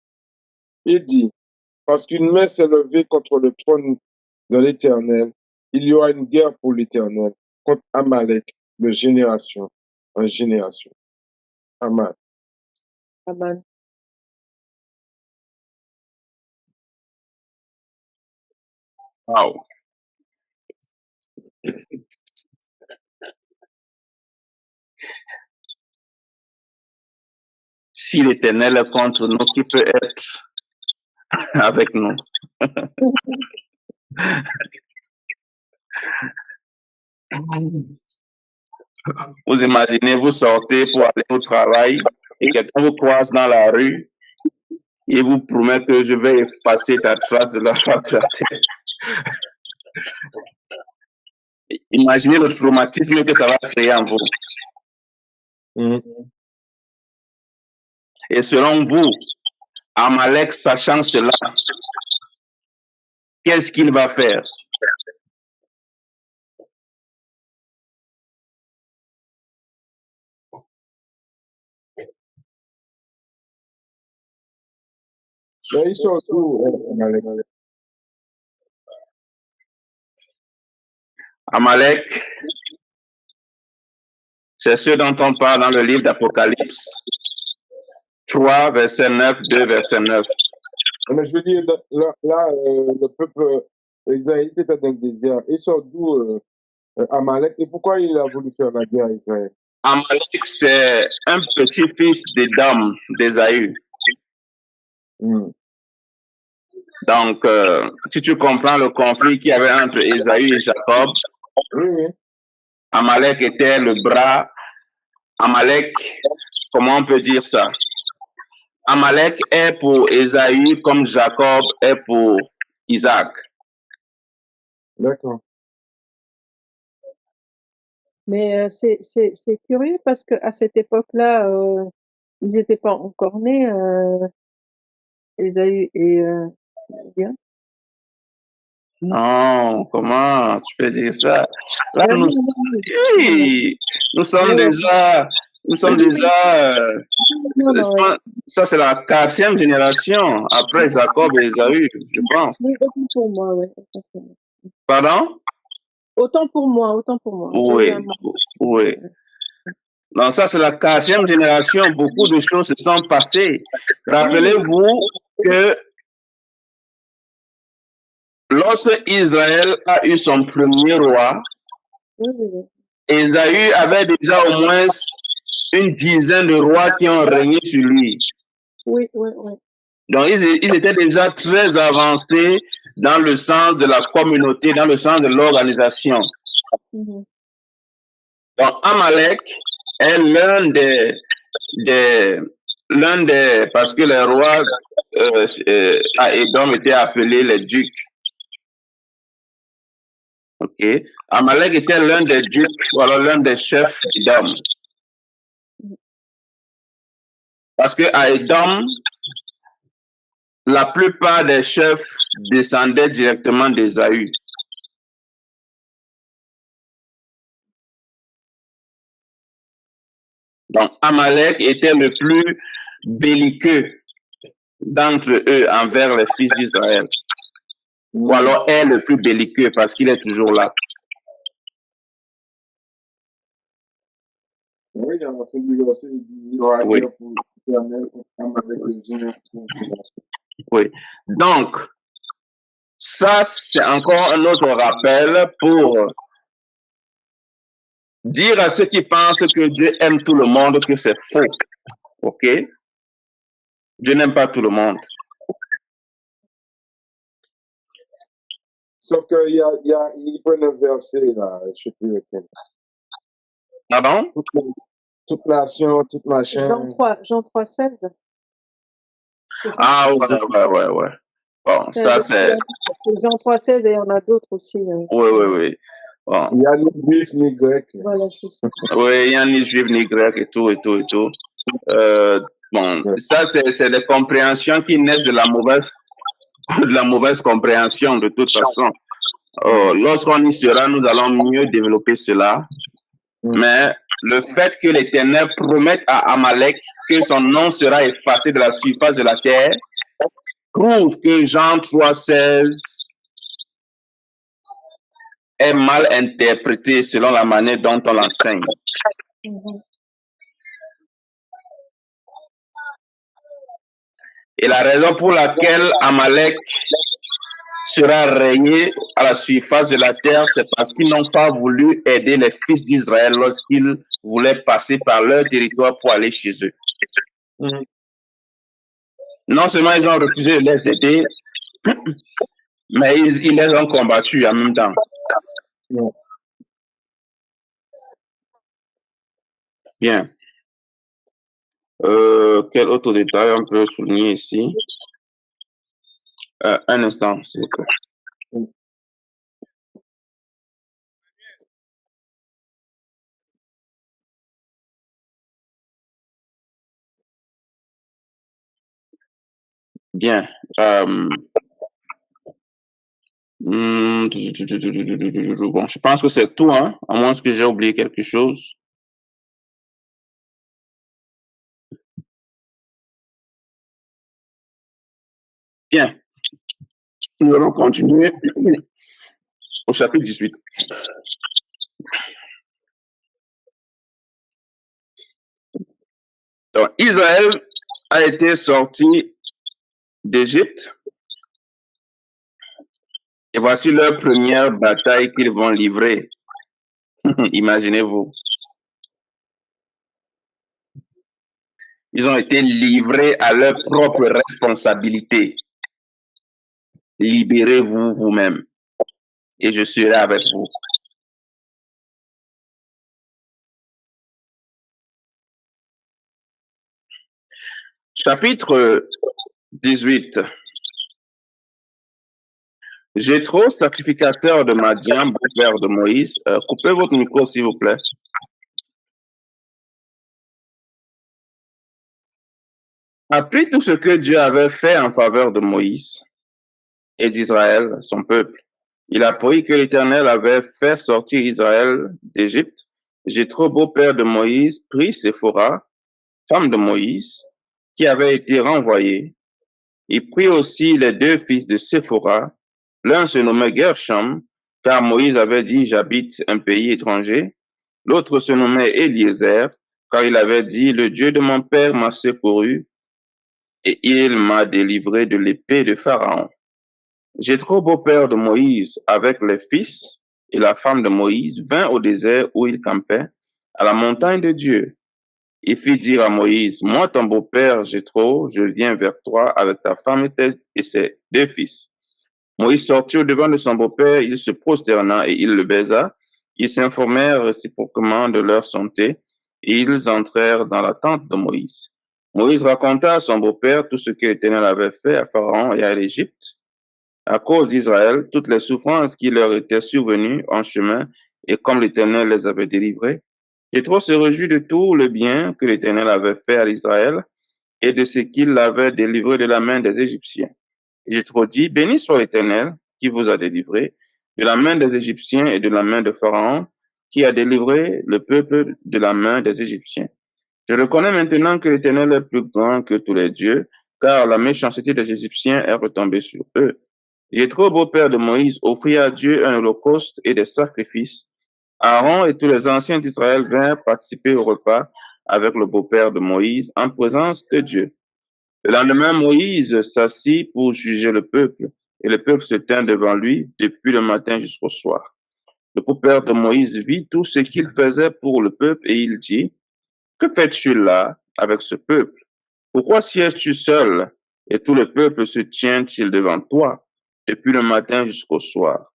Il dit, parce qu'une main s'est levée contre le trône de l'Éternel, il y aura une guerre pour l'Éternel contre Amalek de génération en génération. Amen. Amen. Wow. Si l'Éternel est contre nous, qui peut être avec nous? Vous imaginez, vous sortez pour aller au travail et quelqu'un vous croise dans la rue et vous promet que je vais effacer ta trace de la face de la terre. Imaginez le traumatisme que ça va créer en vous. Et selon vous, Amalek, sachant cela, qu'est-ce qu'il va faire? Mais ils sont où, Amalek? Amalek, c'est ce dont on parle dans le livre d'Apocalypse 3, verset 9, 2, verset 9. Mais je veux dire, le peuple israélite était dans le désert. Il sort d'où Amalek et pourquoi il a voulu faire la guerre à Israël? Amalek, c'est un petit-fils d'Édom, d'Ésaü. Donc, si tu comprends le conflit qu'il y avait entre Ésaü et Jacob, Oui. Amalek était le bras. Amalek, comment on peut dire ça? Amalek est pour Ésaü comme Jacob est pour Isaac. D'accord. Mais c'est curieux parce qu'à cette époque-là, ils n'étaient pas encore nés, Ésaü et Jacob. Non, comment tu peux dire ça? Là, Oui, nous sommes déjà, ça c'est la 4e génération après Jacob et Ésaü, je pense. Oui, autant pour moi, oui. Pardon? Autant pour moi. Oui, oui. Donc ça c'est la 4e génération, beaucoup de choses se sont passées. Rappelez-vous que lorsque Israël a eu son premier roi, Ésaü avait déjà au moins une dizaine de rois qui ont régné sur lui. Oui. Donc, ils étaient déjà très avancés dans le sens de la communauté, dans le sens de l'organisation. Donc, Amalek est parce que les rois à Édom étaient appelés les ducs. Ok. Amalek était l'un des ducs, ou alors l'un des chefs d'Édom. Parce que à Édom, la plupart des chefs descendaient directement d'Ésaü. Donc, Amalek était le plus belliqueux d'entre eux envers les fils d'Israël. Ou alors est le plus belliqueux parce qu'il est toujours là. Oui, il y a un du verset, il y aura guerre pour l'Éternel avec les humains. Oui. Donc, ça, c'est encore un autre rappel pour dire à ceux qui pensent que Dieu aime tout le monde que c'est faux. OK? Dieu n'aime pas tout le monde. Sauf qu'il prend un verset là, je ne sais plus lequel. Pardon? Toute nation, toute machin. Jean 3, 16. Ah ouais. Bon, ça c'est... Jean 3, 16 et il y en a d'autres aussi. Oui. Bon. Il y a ni juif ni grec. Voilà, c'est ça. Oui, il n'y a ni juif ni grec et tout. Bon, ça c'est des compréhensions qui naissent de la mauvaise compréhension de toute façon. Lorsqu'on y sera, nous allons mieux développer cela. Mais le fait que l'Éternel promette à Amalek que son nom sera effacé de la surface de la terre prouve que Jean 3,16 est mal interprété selon la manière dont on l'enseigne. Et la raison pour laquelle Amalek sera régné à la surface de la terre, c'est parce qu'ils n'ont pas voulu aider les fils d'Israël lorsqu'ils voulaient passer par leur territoire pour aller chez eux. Non seulement ils ont refusé de les aider, mais ils les ont combattus en même temps. Bien. Quel autre détail on peut souligner ici? Un instant, s'il vous plaît. Bien. Bon, je pense que c'est tout, hein, à moins que j'ai oublié quelque chose. Bien. Nous allons continuer au chapitre 18. Donc, Israël a été sorti d'Égypte et voici leur première bataille qu'ils vont livrer. Imaginez-vous. Ils ont été livrés à leur propre responsabilité. Libérez-vous vous-même et je serai avec vous. Chapitre 18. Jéthro, sacrificateur de Madian, beau-père de Moïse. Coupez votre micro, s'il vous plaît. Après tout ce que Dieu avait fait en faveur de Moïse et d'Israël, son peuple, il apprit que l'Éternel avait fait sortir Israël d'Égypte. Jéthro, beau-père de Moïse, prit Séphora, femme de Moïse, qui avait été renvoyée. Il prit aussi les deux fils de Séphora. L'un se nommait Gershom, car Moïse avait dit, j'habite un pays étranger. L'autre se nommait Eliezer, car il avait dit, le Dieu de mon père m'a secouru et il m'a délivré de l'épée de Pharaon. Jéthro, beau-père de Moïse, avec les fils et la femme de Moïse, vint au désert où il campait, à la montagne de Dieu. Il fit dire à Moïse, moi, ton beau-père Jéthro, je viens vers toi avec ta femme et ses deux fils. Moïse sortit au devant de son beau-père, il se prosterna et il le baisa. Ils s'informèrent réciproquement de leur santé et ils entrèrent dans la tente de Moïse. Moïse raconta à son beau-père tout ce que l'Éternel avait fait à Pharaon et à l'Égypte, à cause d'Israël, toutes les souffrances qui leur étaient survenues en chemin et comme l'Éternel les avait délivrés. Jéthro se réjouit de tout le bien que l'Éternel avait fait à Israël et de ce qu'il l'avait délivré de la main des Égyptiens. Jéthro dit, béni soit l'Éternel qui vous a délivré de la main des Égyptiens et de la main de Pharaon, qui a délivré le peuple de la main des Égyptiens. Je reconnais maintenant que l'Éternel est plus grand que tous les dieux, car la méchanceté des Égyptiens est retombée sur eux. Jéthro, beau-père de Moïse, offrit à Dieu un holocauste et des sacrifices. Aaron et tous les anciens d'Israël vinrent participer au repas avec le beau-père de Moïse en présence de Dieu. Le lendemain, Moïse s'assit pour juger le peuple, et le peuple se tint devant lui depuis le matin jusqu'au soir. Le beau-père de Moïse vit tout ce qu'il faisait pour le peuple, et il dit, que fais-tu là avec ce peuple? Pourquoi sièges-tu seul, et tout le peuple se tient-il devant toi depuis le matin jusqu'au soir?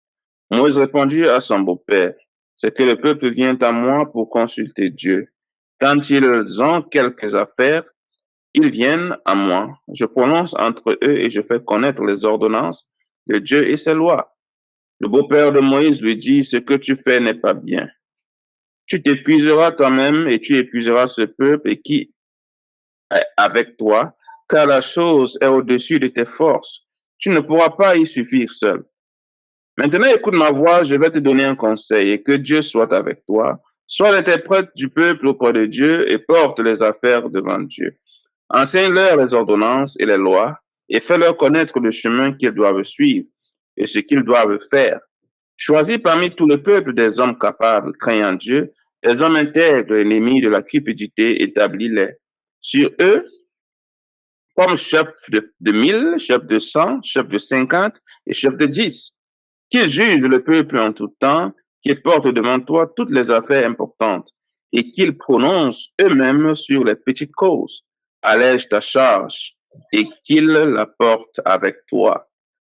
Moïse répondit à son beau-père, c'est que le peuple vient à moi pour consulter Dieu. Quand ils ont quelques affaires, ils viennent à moi, je prononce entre eux et je fais connaître les ordonnances de Dieu et ses lois. Le beau-père de Moïse lui dit, ce que tu fais n'est pas bien. Tu t'épuiseras toi-même et tu épuiseras ce peuple et qui est avec toi, car la chose est au-dessus de tes forces. Tu ne pourras pas y suffire seul. Maintenant, écoute ma voix, je vais te donner un conseil et que Dieu soit avec toi. Sois l'interprète du peuple auprès de Dieu et porte les affaires devant Dieu. Enseigne-leur les ordonnances et les lois et fais-leur connaître le chemin qu'ils doivent suivre et ce qu'ils doivent faire. Choisis parmi tout le peuple des hommes capables, craignant Dieu, des hommes intègres, ennemis de la cupidité, établis-les sur eux comme chefs de 1000, chefs de 100, chefs de 50 et chefs de 10. Qu'ils jugent le peuple en tout temps, qu'ils portent devant toi toutes les affaires importantes et qu'ils prononcent eux-mêmes sur les petites causes. Allège ta charge et qu'ils la portent avec toi.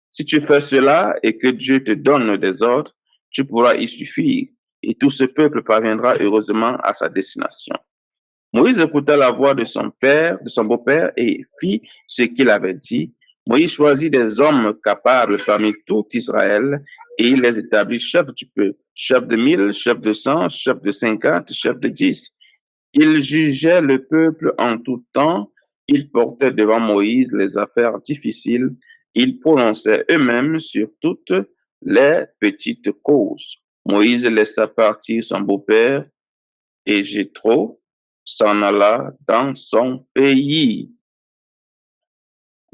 Si tu fais cela et que Dieu te donne des ordres, tu pourras y suffire et tout ce peuple parviendra heureusement à sa destination. Moïse écouta la voix de son père, de son beau-père et fit ce qu'il avait dit. Moïse choisit des hommes capables parmi tout Israël et il les établit chefs du peuple, chefs de 1000, chefs de 100, chefs de 50, chefs de 10. Ils jugeaient le peuple en tout temps. Ils portaient devant Moïse les affaires difficiles. Ils prononçaient eux-mêmes sur toutes les petites causes. Moïse laissa partir son beau-père et Jéthro s'en alla dans son pays.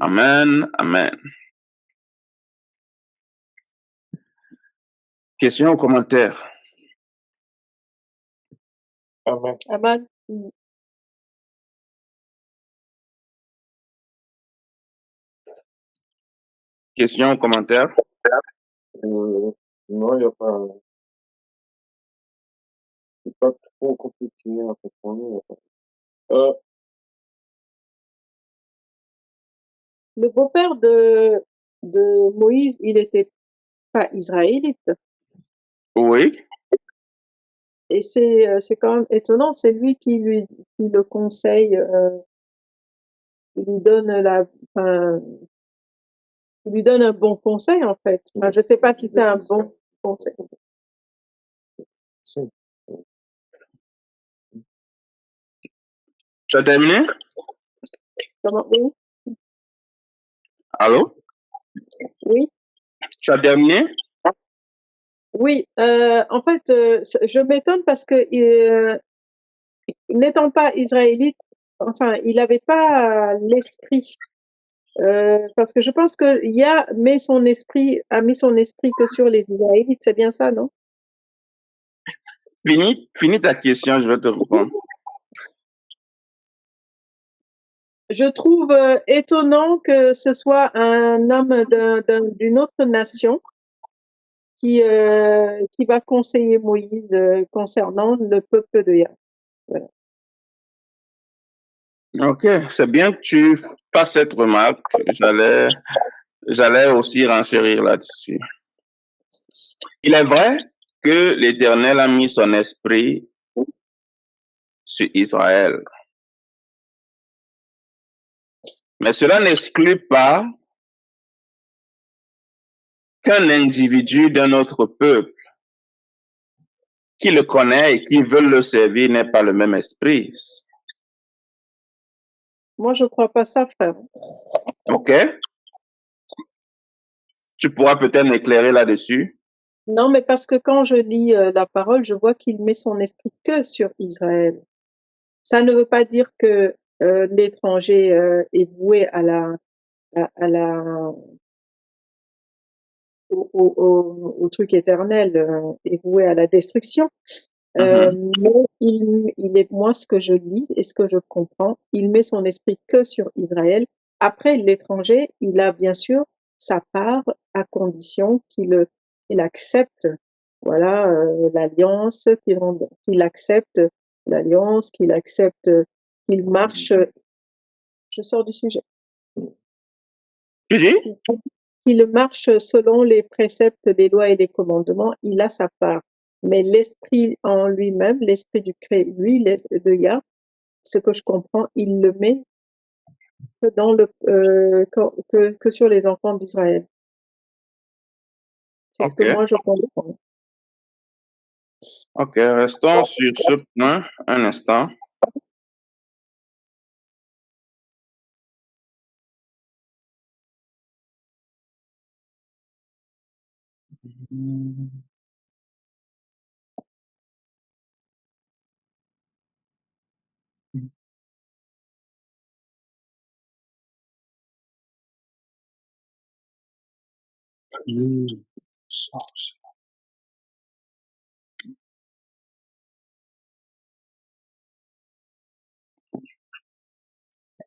Amen, amen. Question ou commentaire? Amen. Aman. Question ou commentaire? Non, il n'y a pas. C'est pas trop compliqué à comprendre. Le beau-père de Moïse, il n'était pas israélite. Oui. Et c'est quand même étonnant, c'est lui qui le conseille, il lui donne il lui donne un bon conseil en fait. Enfin, je ne sais pas si c'est un bon conseil. Si. Tu as terminé? Comment? Oui, Allô? oui, Tu as terminé? oui. En fait, je m'étonne parce que n'étant pas israélite, enfin, il n'avait pas l'esprit. Parce que je pense que a mis son esprit que sur les Israélites, c'est bien ça, non? Finis ta question, je vais te répondre. Je trouve étonnant que ce soit un homme d'une autre nation qui va conseiller Moïse concernant le peuple de Yahvé. Voilà. Ok, c'est bien que tu fasses cette remarque. J'allais aussi renchérir là-dessus. Il est vrai que l'Éternel a mis son esprit sur Israël. Mais cela n'exclut pas qu'un individu d'un autre peuple qui le connaît et qui veut le servir n'ait pas le même esprit. Moi, je crois pas ça, frère. Ok? Tu pourras peut-être m'éclairer là-dessus? Non, mais parce que quand je lis la parole, je vois qu'il met son esprit que sur Israël. Ça ne veut pas dire que l'étranger est voué au truc éternel, est voué à la destruction. Mais il est, moi, ce que je lis et ce que je comprends, il met son esprit que sur Israël. Après, l'étranger, il a bien sûr sa part à condition qu'il accepte, voilà, l'alliance, qu'il accepte l'alliance, qu'il accepte, qu'il marche. Je sors du sujet. Tu dis? Qu'il marche selon les préceptes, les lois et les commandements, il a sa part. Mais l'esprit en lui-même, l'esprit du créé, lui, de Yah, ce que je comprends, il le met que dans que sur les enfants d'Israël. C'est ce que Ok. moi je comprends. Ok, restons sur ce point un instant.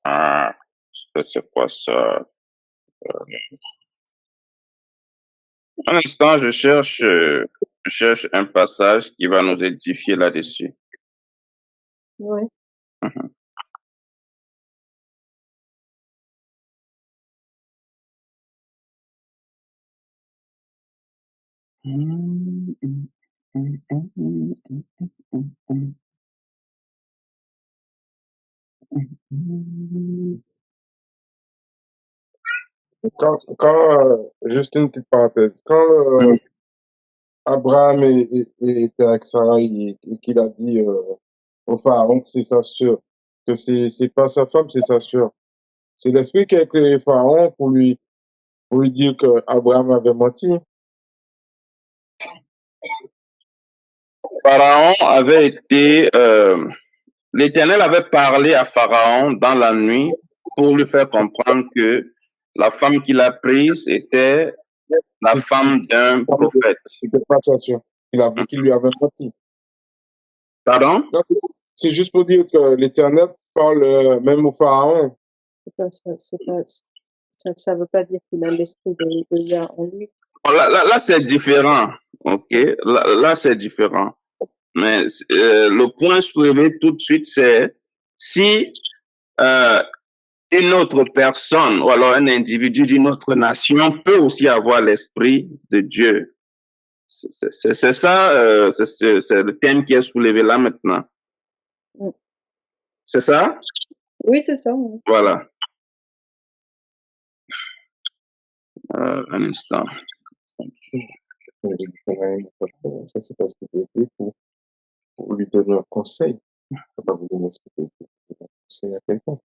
Ah, c'est quoi ça? Un instant, je cherche un passage qui va nous édifier là-dessus. Ouais. Juste une petite parenthèse, quand Abraham était avec Sarai et qu'il a dit au pharaon que c'est sa sœur, que c'est pas sa femme, c'est sa sœur. C'est l'esprit qui a créé le pharaon pour lui dire que Abraham avait menti. Pharaon avait été, l'Éternel avait parlé à Pharaon dans la nuit pour lui faire comprendre que la femme qu'il a prise était la C'est femme d'un prophète. c'était passation. Qu'il lui avait menti. Pardon? Donc, c'est juste pour dire que l'Éternel parle même au Pharaon. Ça veut pas dire qu'il a l'esprit de Yah en lui. Oh, là, c'est différent. OK? Là, c'est différent. Mais le point soulevé tout de suite, c'est si une autre personne ou alors un individu d'une autre nation peut aussi avoir l'esprit de Dieu. C'est ça, c'est le thème qui est soulevé là maintenant. Mm. C'est ça? Oui, c'est ça. Oui. Voilà. Un instant. Ça, c'est parce que Dieu fait pour lui donner un conseil. Il ne faut pas vous donner un conseil à quelqu'un.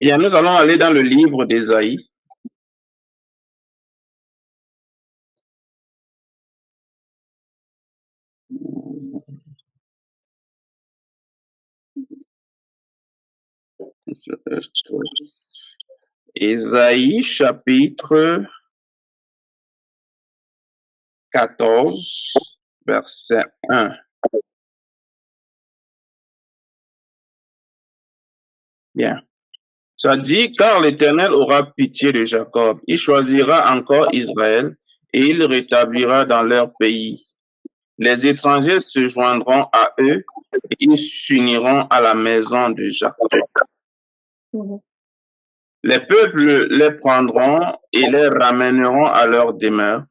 Bien, nous allons aller dans le livre d'Ésaïe. Ésaïe chapitre 14, verset 1. Bien. Ça dit, car l'Éternel aura pitié de Jacob, il choisira encore Israël et il rétablira dans leur pays. Les étrangers se joindront à eux et ils s'uniront à la maison de Jacob. Mhm. Les peuples les prendront et les ramèneront à leur demeure,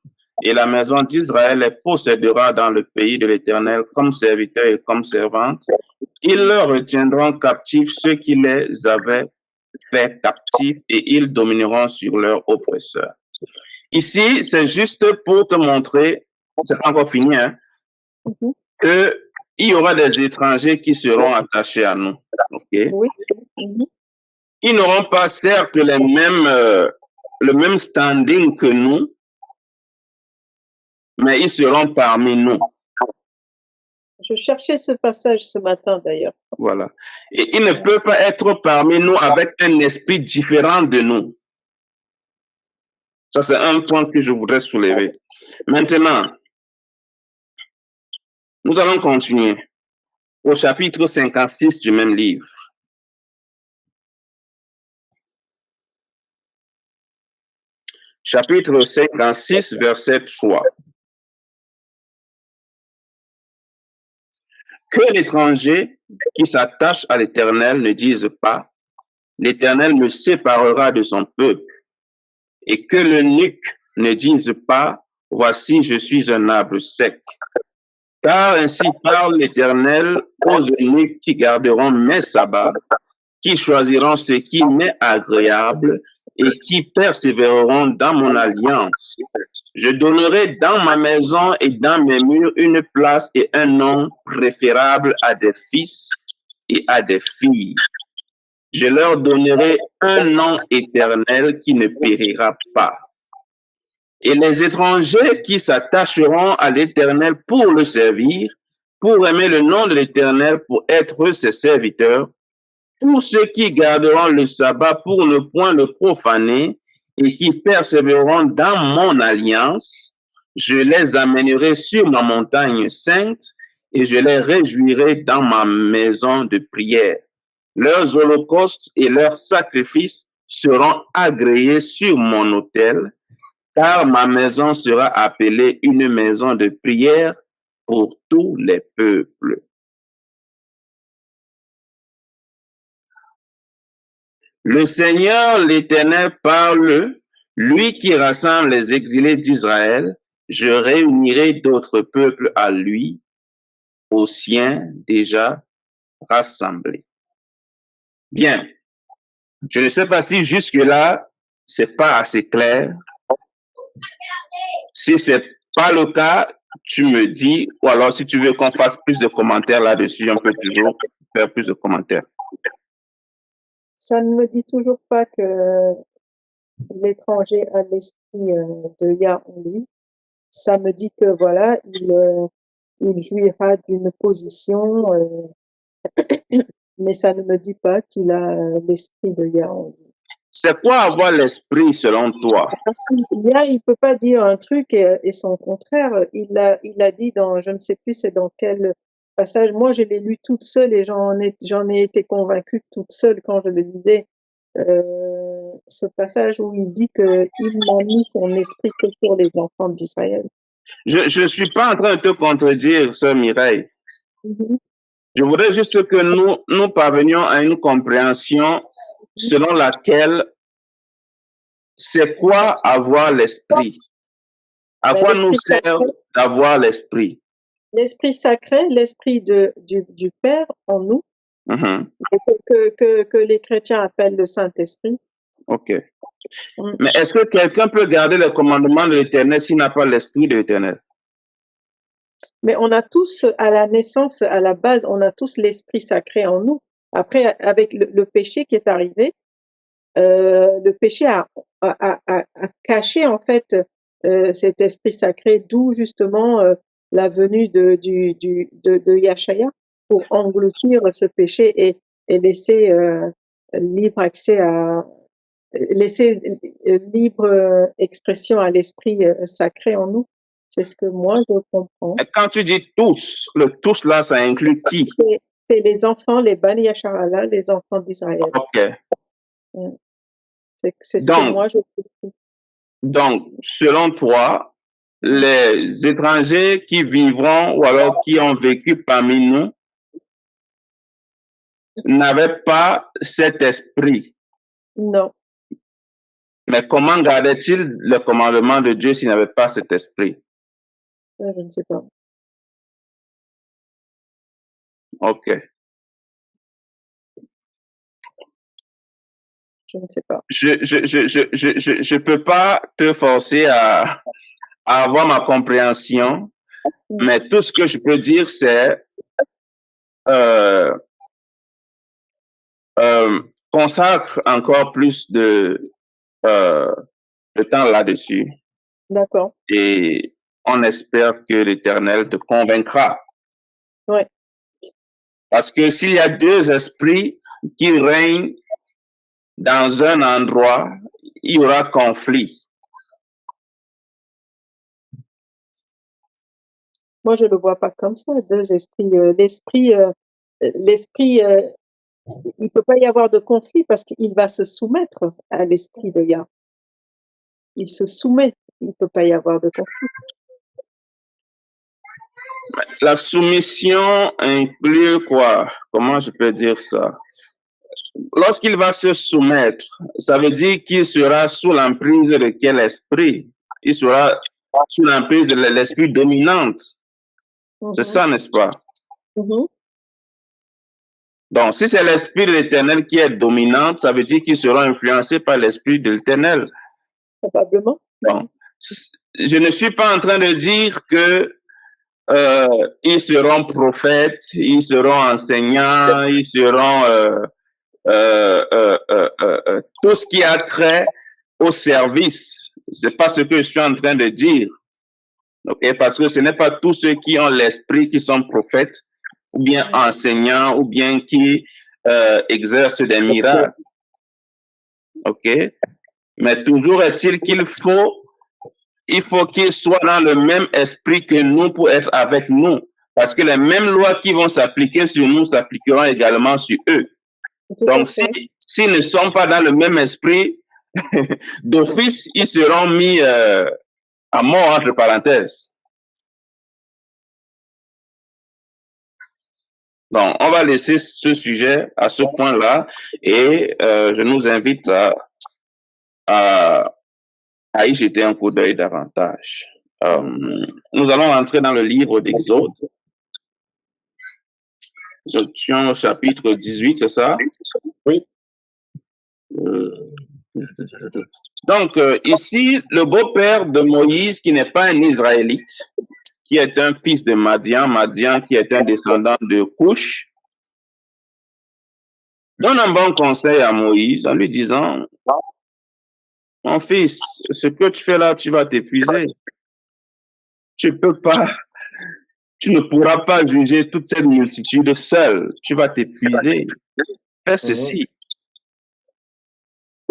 et la maison d'Israël les possédera dans le pays de l'Éternel comme serviteurs et comme servantes. Ils leur retiendront captifs ceux qui les avaient fait captifs et ils domineront sur leurs oppresseurs. Ici, c'est juste pour te montrer, c'est pas encore fini, hein, Mhm. qu'il y aura des étrangers qui seront attachés à nous. Okay? Oui. Mhm. Ils n'auront pas certes le même standing que nous, mais ils seront parmi nous. Je cherchais ce passage ce matin d'ailleurs. Voilà. Et ils ne peuvent pas être parmi nous avec un esprit différent de nous. Ça, c'est un point que je voudrais soulever. Maintenant, nous allons continuer au chapitre 56 du même livre. Chapitre 56, verset 3. Que l'étranger qui s'attache à l'Éternel ne dise pas, l'Éternel me séparera de son peuple, et que l'eunuque ne dise pas, voici, je suis un arbre sec. Car ainsi parle l'Éternel aux eunuques qui garderont mes sabbats, qui choisiront ce qui m'est agréable et qui persévéreront dans mon alliance. Je donnerai dans ma maison et dans mes murs une place et un nom préférable à des fils et à des filles. Je leur donnerai un nom éternel qui ne périra pas. Et les étrangers qui s'attacheront à l'Éternel pour le servir, pour aimer le nom de l'Éternel, pour être ses serviteurs, tous ceux qui garderont le sabbat pour ne point le profaner et qui persévéreront dans mon alliance, je les amènerai sur ma montagne sainte et je les réjouirai dans ma maison de prière. Leurs holocaustes et leurs sacrifices seront agréés sur mon autel, car ma maison sera appelée une maison de prière pour tous les peuples. Le Seigneur, l'Éternel, parle, lui qui rassemble les exilés d'Israël, je réunirai d'autres peuples à lui, aux siens déjà rassemblés. Bien, je ne sais pas si jusque-là, c'est pas assez clair. Si c'est pas le cas, tu me dis, ou alors si tu veux qu'on fasse plus de commentaires là-dessus, on peut toujours faire plus de commentaires. Ça ne me dit toujours pas que l'étranger a l'esprit de Yah en lui. Ça me dit que voilà, il jouira d'une position, mais ça ne me dit pas qu'il a l'esprit de Yah en lui. C'est quoi avoir l'esprit selon toi? Parce qu'il il peut pas dire un truc et son contraire. Il a dit dans, je ne sais plus c'est dans quel passage. Moi, je l'ai lu toute seule et j'en ai été convaincue toute seule quand je le lisais. Ce passage où il dit que il n'a mis son esprit que sur les enfants d'Israël. Je ne suis pas en train de te contredire, sœur Mireille. Mhm. Je voudrais juste que nous parvenions à une compréhension selon laquelle c'est quoi avoir l'esprit? À Ben, quoi nous l'esprit sert sacré, d'avoir l'esprit? l'esprit sacré, l'esprit du Père en nous, Mhm. que les chrétiens appellent le Saint-Esprit. OK. Mm. Mais est-ce que quelqu'un peut garder le commandement de l'Éternel s'il n'a pas l'esprit de l'Éternel? Mais on a tous, à la naissance, à la base, on a tous l'esprit sacré en nous. Après, avec le péché qui est arrivé, le péché a caché en fait cet esprit sacré, d'où justement la venue de Yashaya pour engloutir ce péché et laisser libre accès à laisser libre expression à l'esprit sacré en nous. C'est ce que moi je comprends. Et quand tu dis tous, le tous là, ça inclut qui? C'est les enfants, les Bani Yasharala, les enfants d'Israël. OK. Mm. C'est ce que moi je comprends. Donc, selon toi, les étrangers qui vivront ou alors qui ont vécu parmi nous n'avaient pas cet esprit. Non. Mais comment gardaient-ils le commandement de Dieu s'ils n'avaient pas cet esprit? Je ne sais pas. OK. Je ne sais pas. Je peux pas te forcer à avoir ma compréhension, mais tout ce que je peux dire, c'est consacre encore plus de temps là-dessus D'accord. et on espère que l'Éternel te convaincra. Ouais. Parce que s'il y a deux esprits qui règnent dans un endroit, il y aura conflit. Moi, je ne le vois pas comme ça, deux esprits. L'esprit, il ne peut pas y avoir de conflit parce qu'il va se soumettre à l'esprit de Yah. Il se soumet. Il ne peut pas y avoir de conflit. La soumission inclut quoi? Comment je peux dire ça? Lorsqu'il va se soumettre, ça veut dire qu'il sera sous l'emprise de quel esprit? Il sera sous l'emprise de l'esprit dominante. C'est ça, n'est-ce pas? Donc, si c'est l'esprit de l'Éternel qui est dominant, ça veut dire qu'ils seront influencés par l'esprit de l'Éternel. Probablement. Donc, je ne suis pas en train de dire que ils seront prophètes, ils seront enseignants, ils seront tout ce qui a trait au service. C'est pas ce que je suis en train de dire. Okay? Parce que ce n'est pas tous ceux qui ont l'esprit qui sont prophètes, ou bien enseignants, ou bien qui exercent des miracles. OK? Mais toujours est-il qu'il faut qu'ils soient dans le même esprit que nous pour être avec nous. Parce que les mêmes lois qui vont s'appliquer sur nous s'appliqueront également sur eux. Donc, s'ils ne sont pas dans le même esprit, d'office, ils seront mis à mort, entre parenthèses. Donc, on va laisser ce sujet à ce point-là et je nous invite à y jeter un coup d'œil davantage. Nous allons entrer dans le livre d'Exode. Au chapitre 18, c'est ça? Oui. Donc, ici, le beau-père de Moïse, qui n'est pas un Israélite, qui est un fils de Madian qui est un descendant de Couche, donne un bon conseil à Moïse en lui disant, mon fils, ce que tu fais là, tu vas t'épuiser. Tu peux pas Tu ne pourras pas juger toute cette multitude seul. Tu vas t'épuiser. Fais ceci.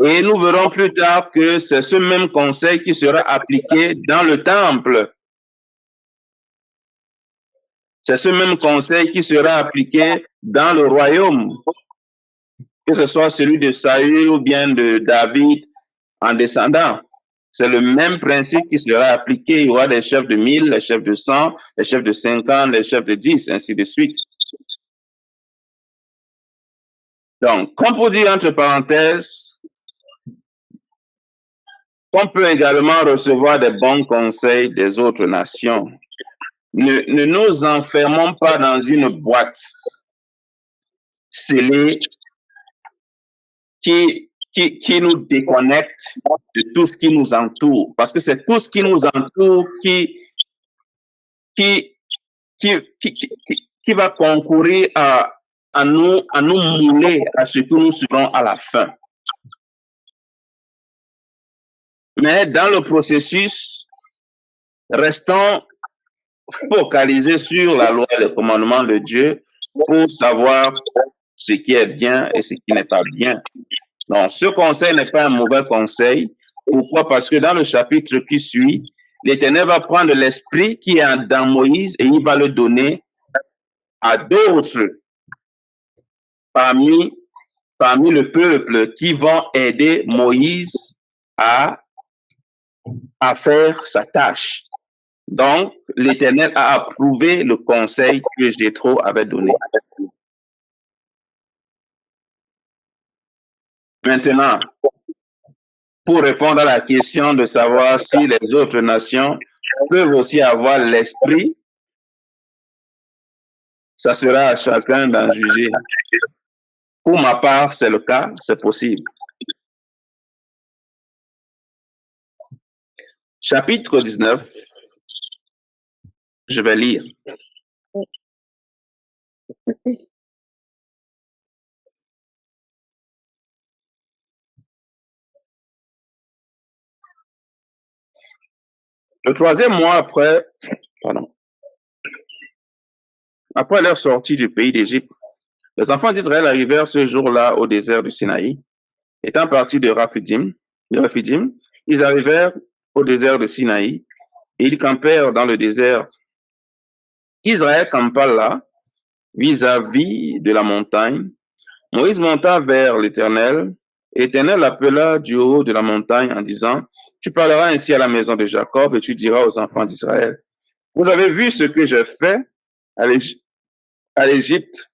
Et nous verrons plus tard que c'est ce même conseil qui sera appliqué dans le temple. C'est ce même conseil qui sera appliqué dans le royaume. Que ce soit celui de Saül ou bien de David en descendant. C'est le même principe qui sera appliqué. Il y aura des chefs de 1000, les chefs de 100, les chefs de 50, les chefs de 10, ainsi de suite. Donc, qu'on peut dire entre parenthèses, qu'on peut également recevoir des bons conseils des autres nations. Ne nous enfermons pas dans une boîte scellée qui nous déconnecte de tout ce qui nous entoure. Parce que c'est tout ce qui nous entoure qui va concourir à nous mouler à ce que nous serons à la fin. Mais dans le processus, restons focalisés sur la loi et le commandement de Dieu pour savoir ce qui est bien et ce qui n'est pas bien. Donc, ce conseil n'est pas un mauvais conseil. Pourquoi? Parce que dans le chapitre qui suit, l'Éternel va prendre l'esprit qui est dans Moïse et il va le donner à d'autres parmi le peuple qui vont aider Moïse à faire sa tâche. Donc, l'Éternel a approuvé le conseil que Jéthro avait donné. Maintenant, pour répondre à la question de savoir si les autres nations peuvent aussi avoir l'esprit, ça sera à chacun d'en juger. Pour ma part, c'est le cas, c'est possible. Chapitre 19, je vais lire. Le troisième mois après leur sortie du pays d'Égypte, les enfants d'Israël arrivèrent ce jour-là au désert du Sinaï. Étant partis de Raphidim, ils arrivèrent au désert de Sinaï et ils campèrent dans le désert. Israël campa là, vis-à-vis de la montagne. Moïse monta vers l'Éternel. L'Éternel l'appela du haut de la montagne en disant, « Tu parleras ainsi à la maison de Jacob et tu diras aux enfants d'Israël, vous avez vu ce que j'ai fait à l'Égypte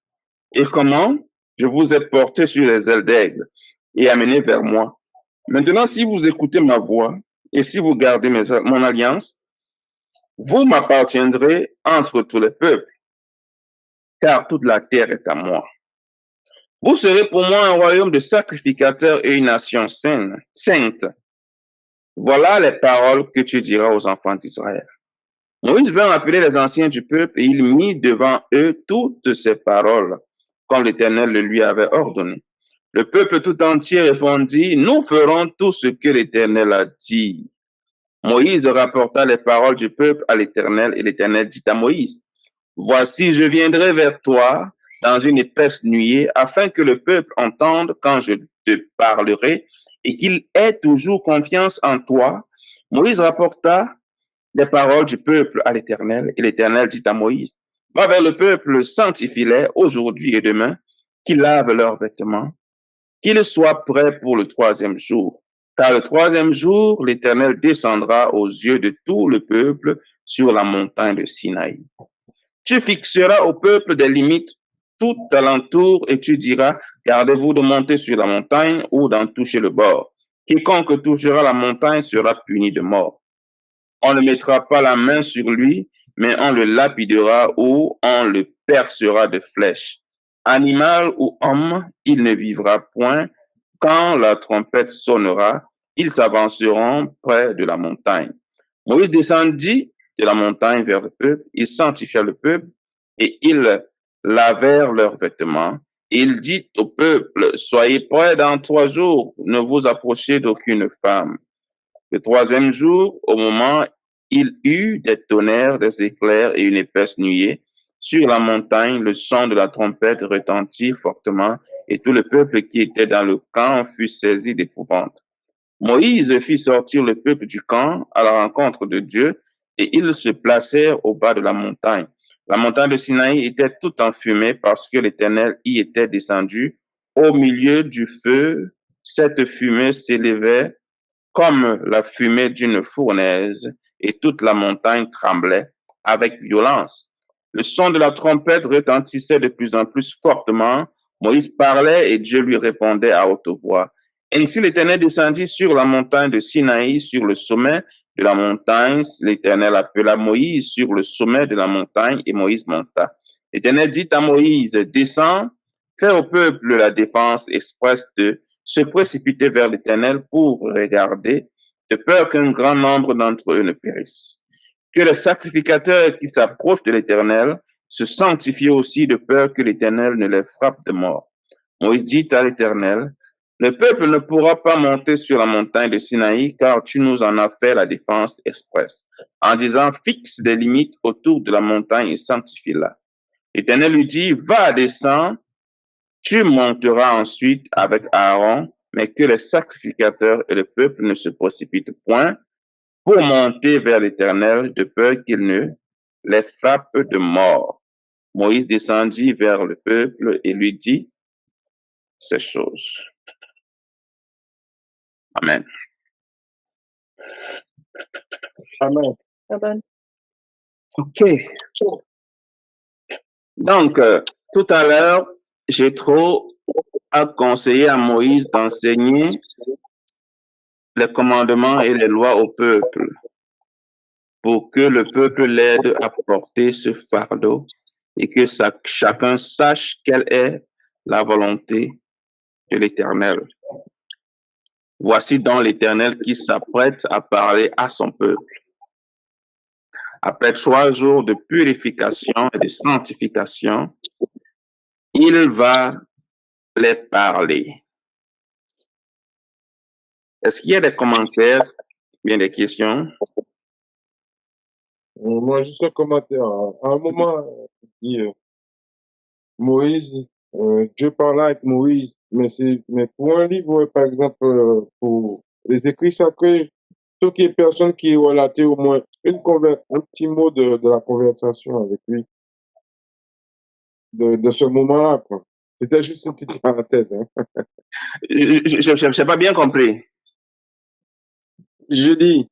et comment je vous ai porté sur les ailes d'aigle et amené vers moi. Maintenant, si vous écoutez ma voix et si vous gardez mon alliance, vous m'appartiendrez entre tous les peuples, car toute la terre est à moi. Vous serez pour moi un royaume de sacrificateurs et une nation sainte. Voilà les paroles que tu diras aux enfants d'Israël. » Moïse vint appeler les anciens du peuple et il mit devant eux toutes ces paroles, comme l'Éternel le lui avait ordonné. Le peuple tout entier répondit, « Nous ferons tout ce que l'Éternel a dit. » Moïse rapporta les paroles du peuple à l'Éternel et l'Éternel dit à Moïse, « Voici, je viendrai vers toi dans une épaisse nuée afin que le peuple entende quand je te parlerai et qu'il ait toujours confiance en toi. » Moïse rapporta les paroles du peuple à l'Éternel et l'Éternel dit à Moïse, « Va vers le peuple, sanctifie-les aujourd'hui et demain, qu'ils lavent leurs vêtements, qu'ils soient prêts pour le troisième jour. Car le troisième jour, l'Éternel descendra aux yeux de tout le peuple sur la montagne de Sinaï. Tu fixeras au peuple des limites tout alentour et tu diras, gardez-vous de monter sur la montagne ou d'en toucher le bord. Quiconque touchera la montagne sera puni de mort. On ne mettra pas la main sur lui, mais on le lapidera ou on le percera de flèches. Animal ou homme, il ne vivra point. Quand la trompette sonnera, ils s'avanceront près de la montagne. Moïse descendit de la montagne vers le peuple, il sanctifia le peuple et ils lavèrent leurs vêtements. Il dit au peuple, soyez prêts dans 3 jours, ne vous approchez d'aucune femme. Le troisième jour, au moment, il eut des tonnerres, des éclairs et une épaisse nuée. Sur la montagne, le son de la trompette retentit fortement, et tout le peuple qui était dans le camp fut saisi d'épouvante. Moïse fit sortir le peuple du camp à la rencontre de Dieu, et ils se placèrent au bas de la montagne. La montagne de Sinaï était toute enfumée parce que l'Éternel y était descendu. Au milieu du feu, cette fumée s'élevait comme la fumée d'une fournaise, et toute la montagne tremblait avec violence. Le son de la trompette retentissait de plus en plus fortement. Moïse parlait et Dieu lui répondait à haute voix. Ainsi l'Éternel descendit sur la montagne de Sinaï, sur le sommet de la montagne. L'Éternel appela Moïse sur le sommet de la montagne et Moïse monta. L'Éternel dit à Moïse, descends, fais au peuple la défense expresse de se précipiter vers l'Éternel pour regarder, de peur qu'un grand nombre d'entre eux ne périssent. Que les sacrificateurs qui s'approchent de l'Éternel se sanctifient aussi, de peur que l'Éternel ne les frappe de mort. Moïse dit à l'Éternel, le peuple ne pourra pas monter sur la montagne de Sinaï, car tu nous en as fait la défense expresse, en disant, fixe des limites autour de la montagne et sanctifie-la. L'Éternel lui dit, va, descends, tu monteras ensuite avec Aaron, mais que les sacrificateurs et le peuple ne se précipitent point pour monter vers l'Éternel, de peur qu'il ne les frappe de mort. Moïse descendit vers le peuple et lui dit ces choses. Amen. Amen. Amen. OK. Donc, tout à l'heure, Jéthro a conseillé à Moïse d'enseigner les commandements et les lois au peuple pour que le peuple l'aide à porter ce fardeau et que chacun sache quelle est la volonté de l'Éternel. Voici donc l'Éternel qui s'apprête à parler à son peuple. Après 3 jours de purification et de sanctification, il va les parler. Est-ce qu'il y a des commentaires, bien des questions? Moi, juste un commentaire. À un moment, il dit, Moïse, Dieu parlait avec Moïse, mais pour un livre, par exemple, pour les écrits sacrés, il faut qu'il y ait personne qui relatait au moins un petit mot de la conversation avec lui, de ce moment-là, quoi. C'était juste une petite parenthèse, hein. Je n'ai pas bien compris. Je dis,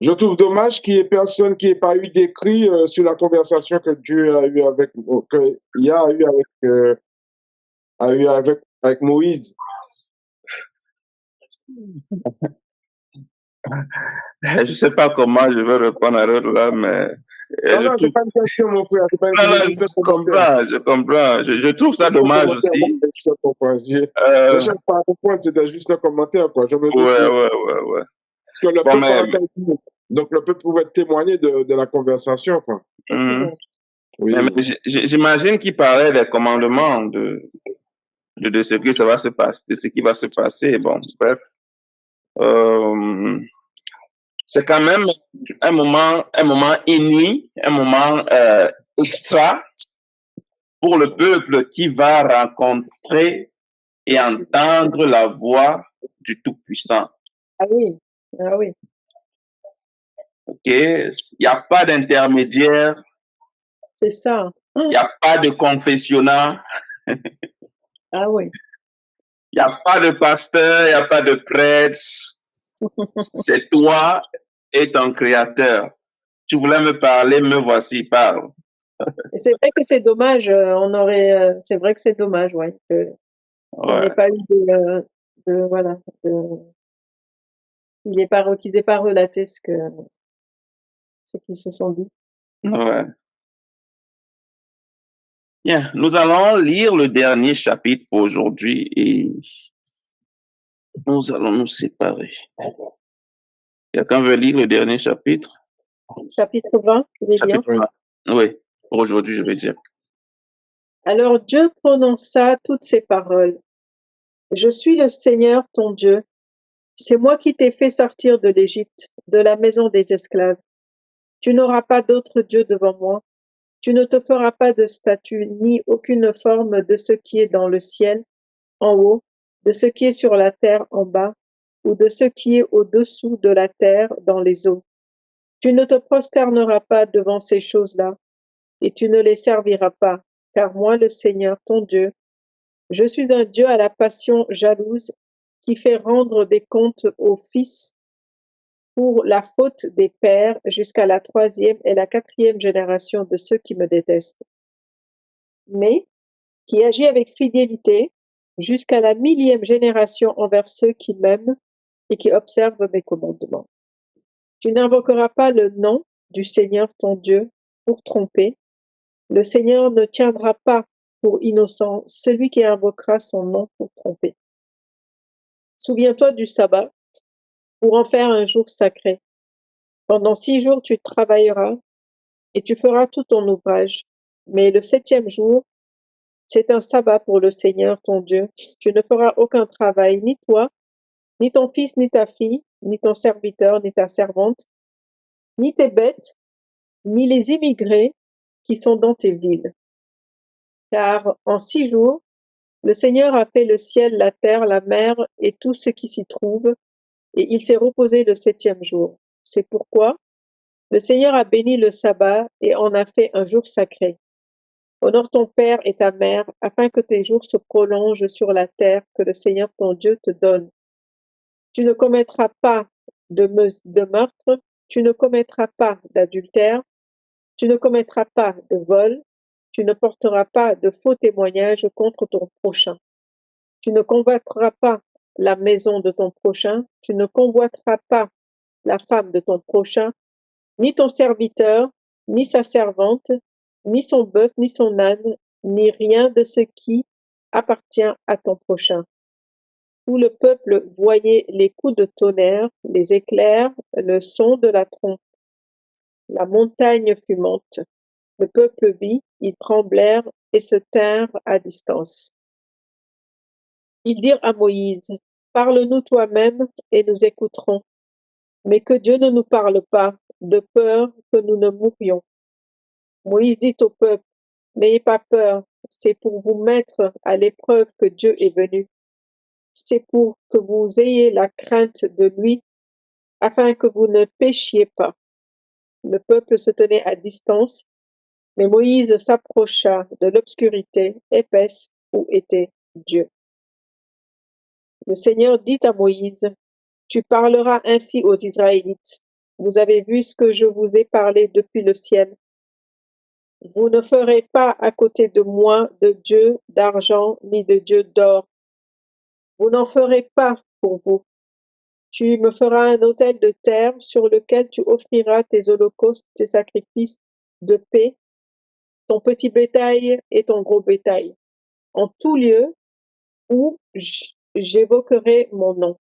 je trouve dommage qu'il y ait personne qui n'ait pas eu d'écrit sur la conversation que Dieu a eu avec, qu'il a eu avec Moïse. Je ne sais pas comment je vais répondre à l'autre là, mais... Non, c'est pas une question, mon frère. C'est pas une question. Je comprends. Je trouve ça dommage aussi. Je cherche pas à comprendre, c'était juste un commentaire, quoi. Je me dis ouais. Parce que le peuple avec lui. Donc, le peuple pouvait témoigner de la conversation, quoi. Oui. Mais j'imagine qu'il parlait des commandements de ce que ça va se passer, de ce qui va se passer. Bon, bref. C'est quand même un moment inouï, un moment extra pour le peuple qui va rencontrer et entendre la voix du Tout-Puissant. Ah oui. OK? Il n'y a pas d'intermédiaire. C'est ça. Il n'y a pas de confessionnat. Ah oui. Il n'y a pas de pasteur, il n'y a pas de prêtre. C'est toi et ton Créateur. Tu voulais me parler, me voici, parle. Et c'est vrai que c'est dommage. C'est vrai que c'est dommage, ouais. On n'ait pas eu qu'ils n'aient pas relaté ce qu'ils se sont dit. Ouais. Bien, nous allons lire le dernier chapitre pour aujourd'hui et nous allons nous séparer. Quelqu'un veut lire le dernier chapitre? Chapitre 20, tu veux dire? 20. Oui, pour aujourd'hui, je vais dire. Alors Dieu prononça toutes ces paroles. Je suis le Seigneur ton Dieu. C'est moi qui t'ai fait sortir de l'Égypte, de la maison des esclaves. Tu n'auras pas d'autre Dieu devant moi. Tu ne te feras pas de statue, ni aucune forme de ce qui est dans le ciel, en haut, de ce qui est sur la terre, en bas, ou de ce qui est au-dessous de la terre, dans les eaux. Tu ne te prosterneras pas devant ces choses-là, et tu ne les serviras pas, car moi, le Seigneur, ton Dieu, je suis un Dieu à la passion jalouse, qui fait rendre des comptes aux fils pour la faute des pères jusqu'à la 3e et la 4e génération de ceux qui me détestent, mais qui agit avec fidélité jusqu'à la 1000e génération envers ceux qui m'aiment et qui observent mes commandements. Tu n'invoqueras pas le nom du Seigneur ton Dieu pour tromper. Le Seigneur ne tiendra pas pour innocent celui qui invoquera son nom pour tromper. Souviens-toi du sabbat pour en faire un jour sacré. Pendant 6 jours tu travailleras et tu feras tout ton ouvrage. Mais le 7e jour, c'est un sabbat pour le Seigneur ton Dieu. Tu ne feras aucun travail, ni toi, ni ton fils, ni ta fille, ni ton serviteur, ni ta servante, ni tes bêtes, ni les immigrés qui sont dans tes villes. Car en 6 jours, le Seigneur a fait le ciel, la terre, la mer et tout ce qui s'y trouve, et il s'est reposé le 7e jour. C'est pourquoi le Seigneur a béni le sabbat et en a fait un jour sacré. Honore ton père et ta mère, afin que tes jours se prolongent sur la terre que le Seigneur ton Dieu te donne. Tu ne commettras pas de meurtre, tu ne commettras pas d'adultère, tu ne commettras pas de vol, tu ne porteras pas de faux témoignages contre ton prochain. Tu ne convoiteras pas la maison de ton prochain, tu ne convoiteras pas la femme de ton prochain, ni ton serviteur, ni sa servante, ni son bœuf, ni son âne, ni rien de ce qui appartient à ton prochain. Tout le peuple voyait les coups de tonnerre, les éclairs, le son de la trompe. La montagne fut monte. Le peuple vit, ils tremblèrent et se tinrent à distance. Ils dirent à Moïse, parle-nous toi-même et nous écouterons, mais que Dieu ne nous parle pas, de peur que nous ne mourions. Moïse dit au peuple, n'ayez pas peur, c'est pour vous mettre à l'épreuve que Dieu est venu. C'est pour que vous ayez la crainte de lui, afin que vous ne péchiez pas. Le peuple se tenait à distance, mais Moïse s'approcha de l'obscurité épaisse où était Dieu. Le Seigneur dit à Moïse, tu parleras ainsi aux Israélites. Vous avez vu ce que je vous ai parlé depuis le ciel. Vous ne ferez pas à côté de moi de dieu d'argent ni de dieu d'or. Vous n'en ferez pas pour vous. Tu me feras un autel de terre sur lequel tu offriras tes holocaustes, tes sacrifices de paix, ton petit bétail et ton gros bétail, en tout lieu où j'évoquerai mon nom.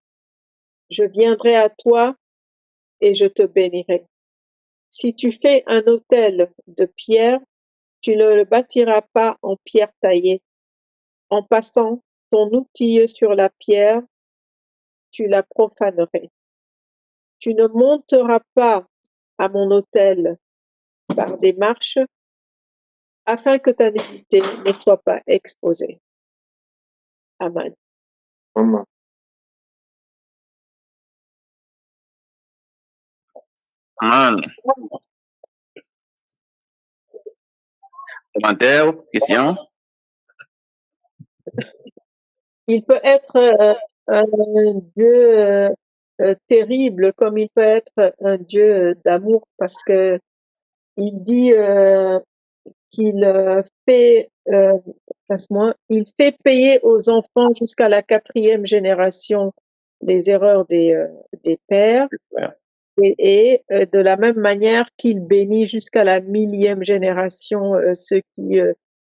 Je viendrai à toi et je te bénirai. Si tu fais un autel de pierre, tu ne le bâtiras pas en pierre taillée. En passant ton outil sur la pierre, tu la profanerais. Tu ne monteras pas à mon autel par des marches, afin que ta nudité ne soit pas exposée. Amen. Amen. Amen. Commentaires, questions? Il peut être un Dieu terrible comme il peut être un Dieu d'amour parce que il dit qu'il fait, il fait payer aux enfants jusqu'à la 4e génération les erreurs des pères et de la même manière qu'il bénit jusqu'à la 1000e génération ceux qui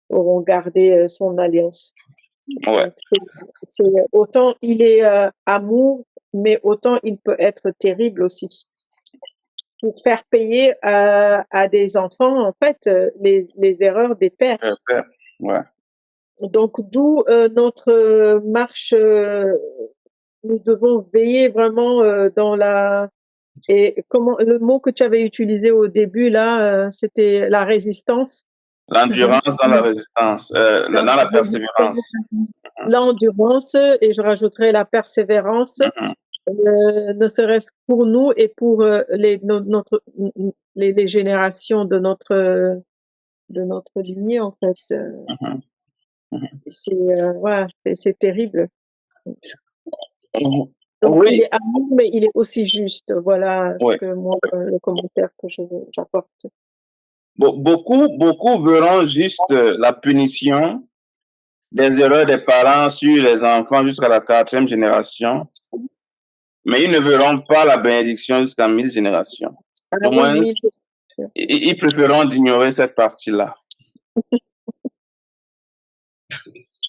auront gardé son alliance. Ouais. Donc, autant il est amour, mais autant il peut être terrible aussi. Pour faire payer à des enfants, en fait, les erreurs des pères. Ouais. Donc, d'où notre marche, nous devons veiller vraiment dans la Et comment le mot que tu avais utilisé au début là, c'était la résistance. L'endurance dans la résistance, dans la persévérance. L'endurance, et je rajouterais la persévérance, ne serait-ce pour nous et pour les générations de notre lignée, en fait. C'est terrible. Donc, Oui. il est amour, mais il est aussi juste. Voilà Oui. ce que moi, le commentaire que j'apporte. Beaucoup verront juste la punition des erreurs des parents sur les enfants jusqu'à la 4e génération, mais ils ne verront pas la bénédiction jusqu'à 1000 générations. Au moins, ils préféreront d'ignorer cette partie-là.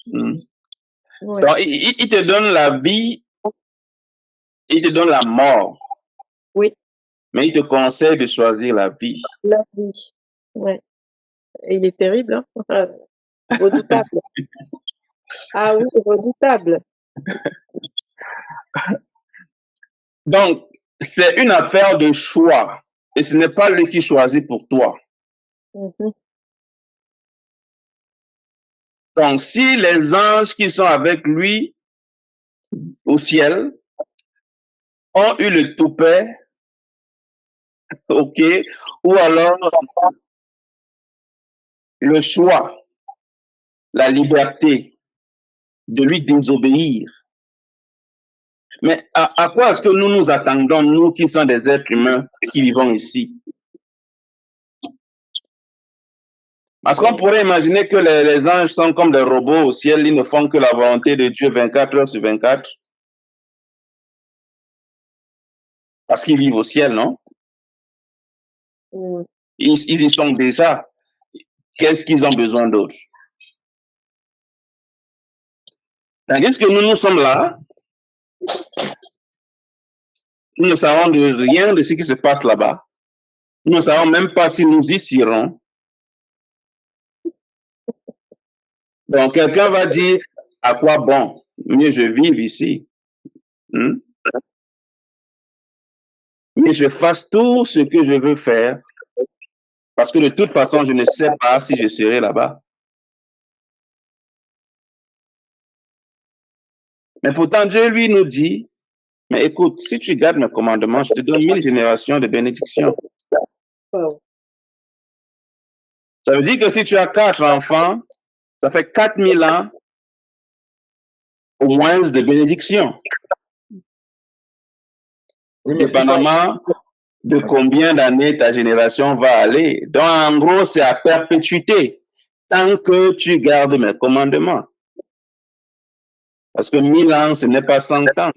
Ouais. Donc, il te donne la vie, il te donne la mort. Oui. Mais il te conseille de choisir la vie. La vie, ouais. Et il est terrible, hein? Redoutable. Ah oui, redoutable. Donc, c'est une affaire de choix. Et ce n'est pas lui qui choisit pour toi. Donc, si les anges qui sont avec lui au ciel ont eu le toupet, ok, ou alors le choix, la liberté de lui désobéir. Mais à quoi est-ce que nous nous attendons, nous qui sommes des êtres humains qui vivons ici? Parce qu'on pourrait imaginer que les anges sont comme des robots au ciel, ils ne font que la volonté de Dieu 24 heures sur 24. Parce qu'ils vivent au ciel, non? Ils y sont déjà. Qu'est-ce qu'ils ont besoin d'autre? Tandis que nous sommes là, nous ne savons de rien de ce qui se passe là-bas. Nous ne savons même pas si nous y serons. Donc, quelqu'un va dire, à quoi bon? Mieux je vive ici. Mais je fasse tout ce que je veux faire. Parce que de toute façon, je ne sais pas si je serai là-bas. Mais pourtant, Dieu, lui, nous dit, mais écoute, si tu gardes mes commandements, je te donne 1000 générations de bénédictions. Ça veut dire que si tu as 4 enfants, ça fait 4000 ans au moins de bénédictions. Dépendamment de combien d'années ta génération va aller. Donc, en gros, c'est à perpétuité, tant que tu gardes mes commandements. Parce que 1000 ans, ce n'est pas 100 ans.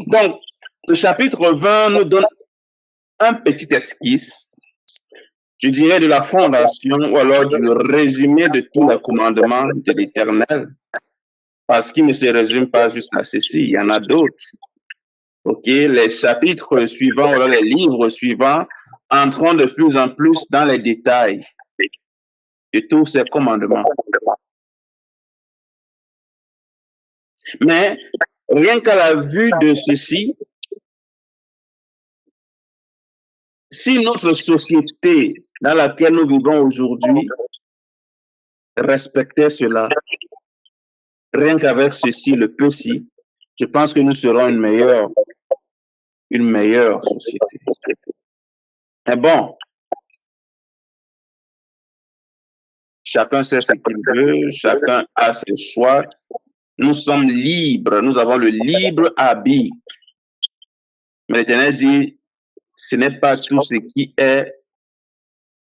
Donc, le chapitre 20 nous donne un petit esquisse, je dirais, de la fondation ou alors du résumé de tous les commandements de l'Éternel. Parce qu'il ne se résume pas juste à ceci, il y en a d'autres. Ok, les chapitres suivants, ou les livres suivants, entreront de plus en plus dans les détails de tous ces commandements. Mais rien qu'à la vue de ceci, si notre société dans laquelle nous vivons aujourd'hui respectait cela, rien qu'avec ceci, le petit, je pense que nous serons une meilleure société. Mais bon, chacun sait ce qu'il veut, chacun a ses choix. Nous sommes libres, nous avons le libre arbitre. Mais l'Éternel dit, ce n'est pas tout ce qui est.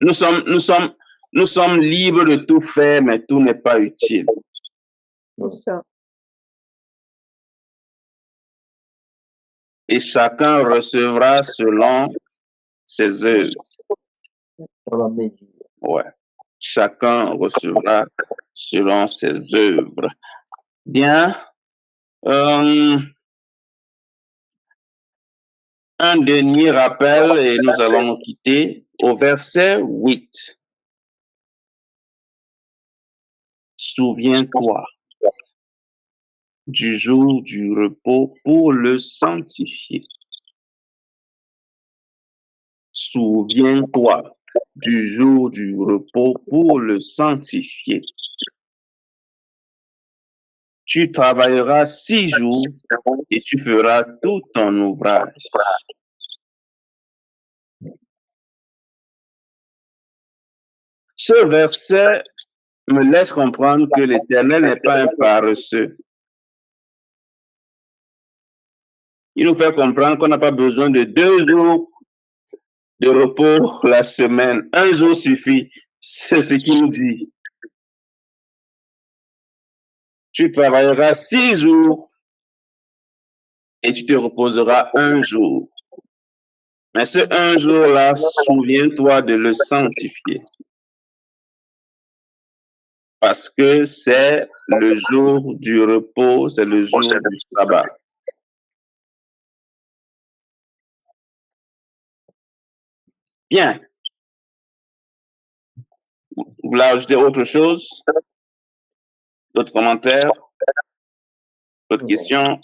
Nous sommes libres de tout faire, mais tout n'est pas utile. C'est ça. Et chacun recevra selon ses œuvres. Ouais. Chacun recevra selon ses œuvres. Bien. Un dernier rappel et nous allons nous quitter au verset 8. Souviens-toi. du jour du repos pour le sanctifier. Souviens-toi du jour du repos pour le sanctifier. Tu travailleras 6 jours et tu feras tout ton ouvrage. Ce verset me laisse comprendre que l'Éternel n'est pas un paresseux. Il nous fait comprendre qu'on n'a pas besoin de 2 jours de repos la semaine. 1 jour suffit. C'est ce qu'il nous dit. Tu travailleras 6 jours et tu te reposeras 1 jour. Mais ce 1 jour-là, souviens-toi de le sanctifier. Parce que c'est le jour du repos, c'est le jour du sabbat. Bien. Vous voulez ajouter autre chose? D'autres commentaires? D'autres questions?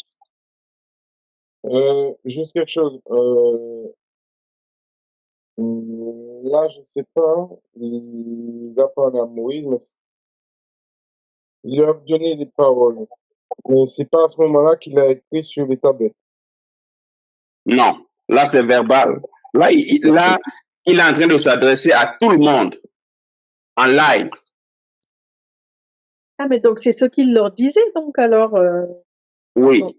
Juste quelque chose. Là, je sais pas, il a parlé à Moïse, mais il lui a donné des paroles. Mais c'est pas à ce moment-là qu'il a écrit sur les tablettes. Non, là c'est verbal. Là, il est en train de s'adresser à tout le monde en live. Ah, mais donc c'est ce qu'il leur disait, donc alors. Oui. Bon,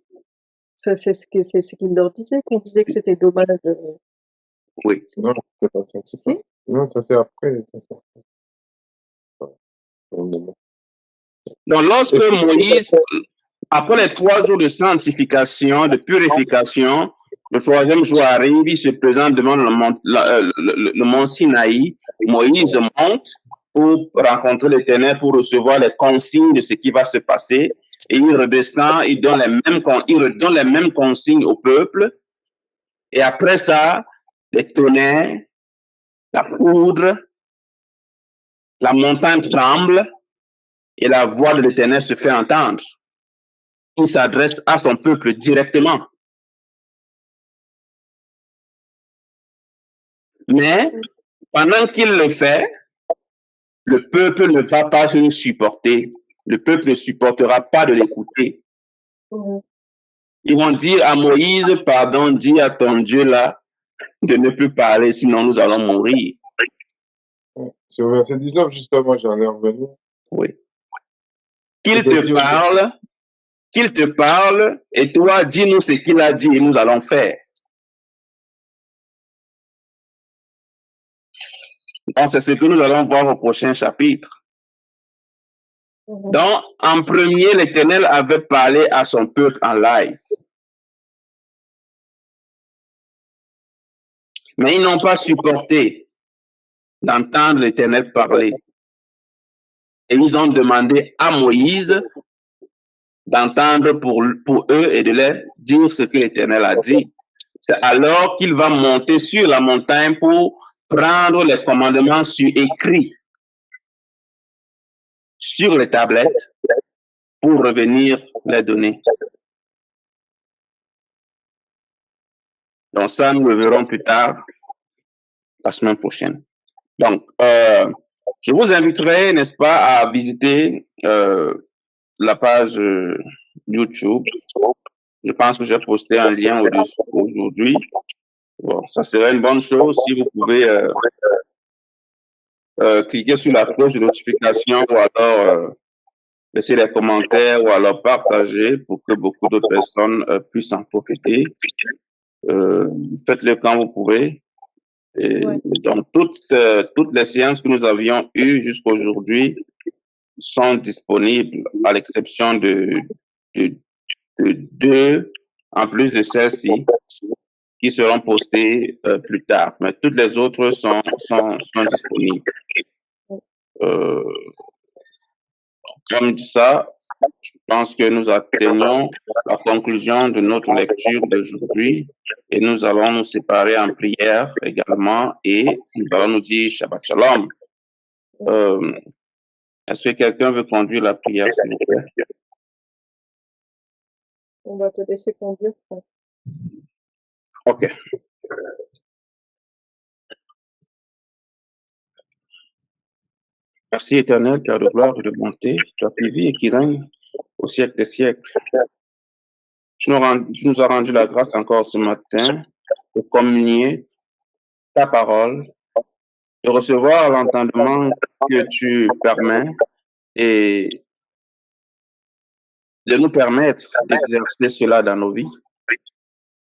c'est ce qu'il leur disait, qu'on disait que c'était dommage. Oui. Non, c'est pas ça. Si. Non, ça c'est après. Donc, lorsque Moïse, après les 3 jours de sanctification, de purification, le 3e jour arrive, il se présente devant le mont Sinaï. Moïse monte pour rencontrer l'Éternel, pour recevoir les consignes de ce qui va se passer. Et il redescend, il redonne les mêmes consignes au peuple. Et après ça, les tonnerres, la foudre, la montagne tremble et la voix de l'Éternel se fait entendre. Il s'adresse à son peuple directement. Mais pendant qu'il le fait, le peuple ne va pas se supporter. Le peuple ne supportera pas de l'écouter. Ils vont dire à Moïse, pardon, dis à ton Dieu là de ne plus parler, sinon nous allons mourir. Sur verset 19, justement, j'allais revenir. Oui. Qu'il te parle, et toi, dis-nous ce qu'il a dit et nous allons faire. Donc, c'est ce que nous allons voir au prochain chapitre. Donc, en premier, l'Éternel avait parlé à son peuple en live. Mais ils n'ont pas supporté d'entendre l'Éternel parler. Et ils ont demandé à Moïse d'entendre pour eux et de leur dire ce que l'Éternel a dit. C'est alors qu'il va monter sur la montagne pour prendre les commandements sur écrit sur les tablettes pour revenir les donner. Donc ça, nous le verrons plus tard, la semaine prochaine. Donc, je vous inviterai, n'est-ce pas, à visiter la page YouTube. Je pense que j'ai posté un lien au-dessus aujourd'hui. Bon, ça serait une bonne chose si vous pouvez cliquer sur la cloche de notification ou alors laisser des commentaires ou alors partager pour que beaucoup d'autres personnes puissent en profiter. Faites-le quand vous pouvez. Et donc, toutes les séances que nous avions eues jusqu'à aujourd'hui sont disponibles, à l'exception de 2, en plus de celles-ci, qui seront postées plus tard. Mais toutes les autres sont disponibles. Comme ça, je pense que nous atteignons la conclusion de notre lecture d'aujourd'hui et nous allons nous séparer en prière également et nous allons nous dire Shabbat Shalom. Est-ce que quelqu'un veut conduire la prière, s'il vous plaît? On va te laisser conduire, Franck. Ok. Merci éternel, Père de gloire et de bonté, tu as qui vis et qui règne au siècle des siècles. Tu nous as rendu la grâce encore ce matin de communier ta parole, de recevoir l'entendement que tu permets et de nous permettre d'exercer cela dans nos vies.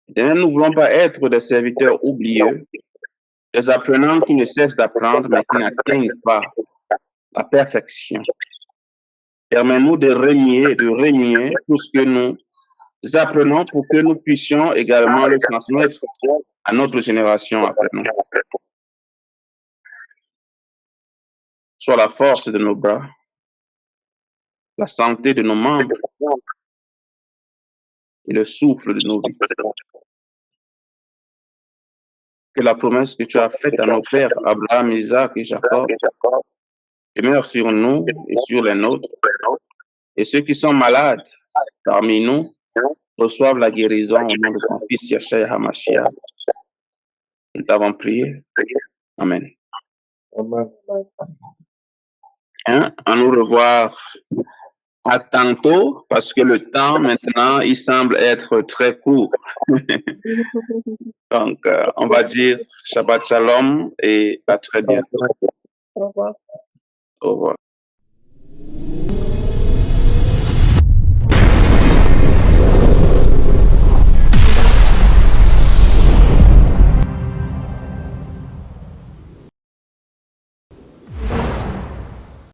Éternel, nous ne voulons pas être des serviteurs oublieux, des apprenants qui ne cessent d'apprendre mais qui n'atteignent pas la perfection. Permets-nous de régner tout ce que nous apprenons pour que nous puissions également le transmettre à notre génération après nous. Soit la force de nos bras, la santé de nos membres et le souffle de nos vies. Que la promesse que tu as faite à nos pères, Abraham, Isaac et Jacob, demeure sur nous et sur les nôtres. Et ceux qui sont malades parmi nous reçoivent la guérison au nom de ton Fils Yahshua HaMashiach. Nous t'avons prié. Amen. Amen. À nous revoir à tantôt, parce que le temps maintenant, il semble être très court. Donc, on va dire Shabbat Shalom et à très bientôt. Au revoir. Au revoir.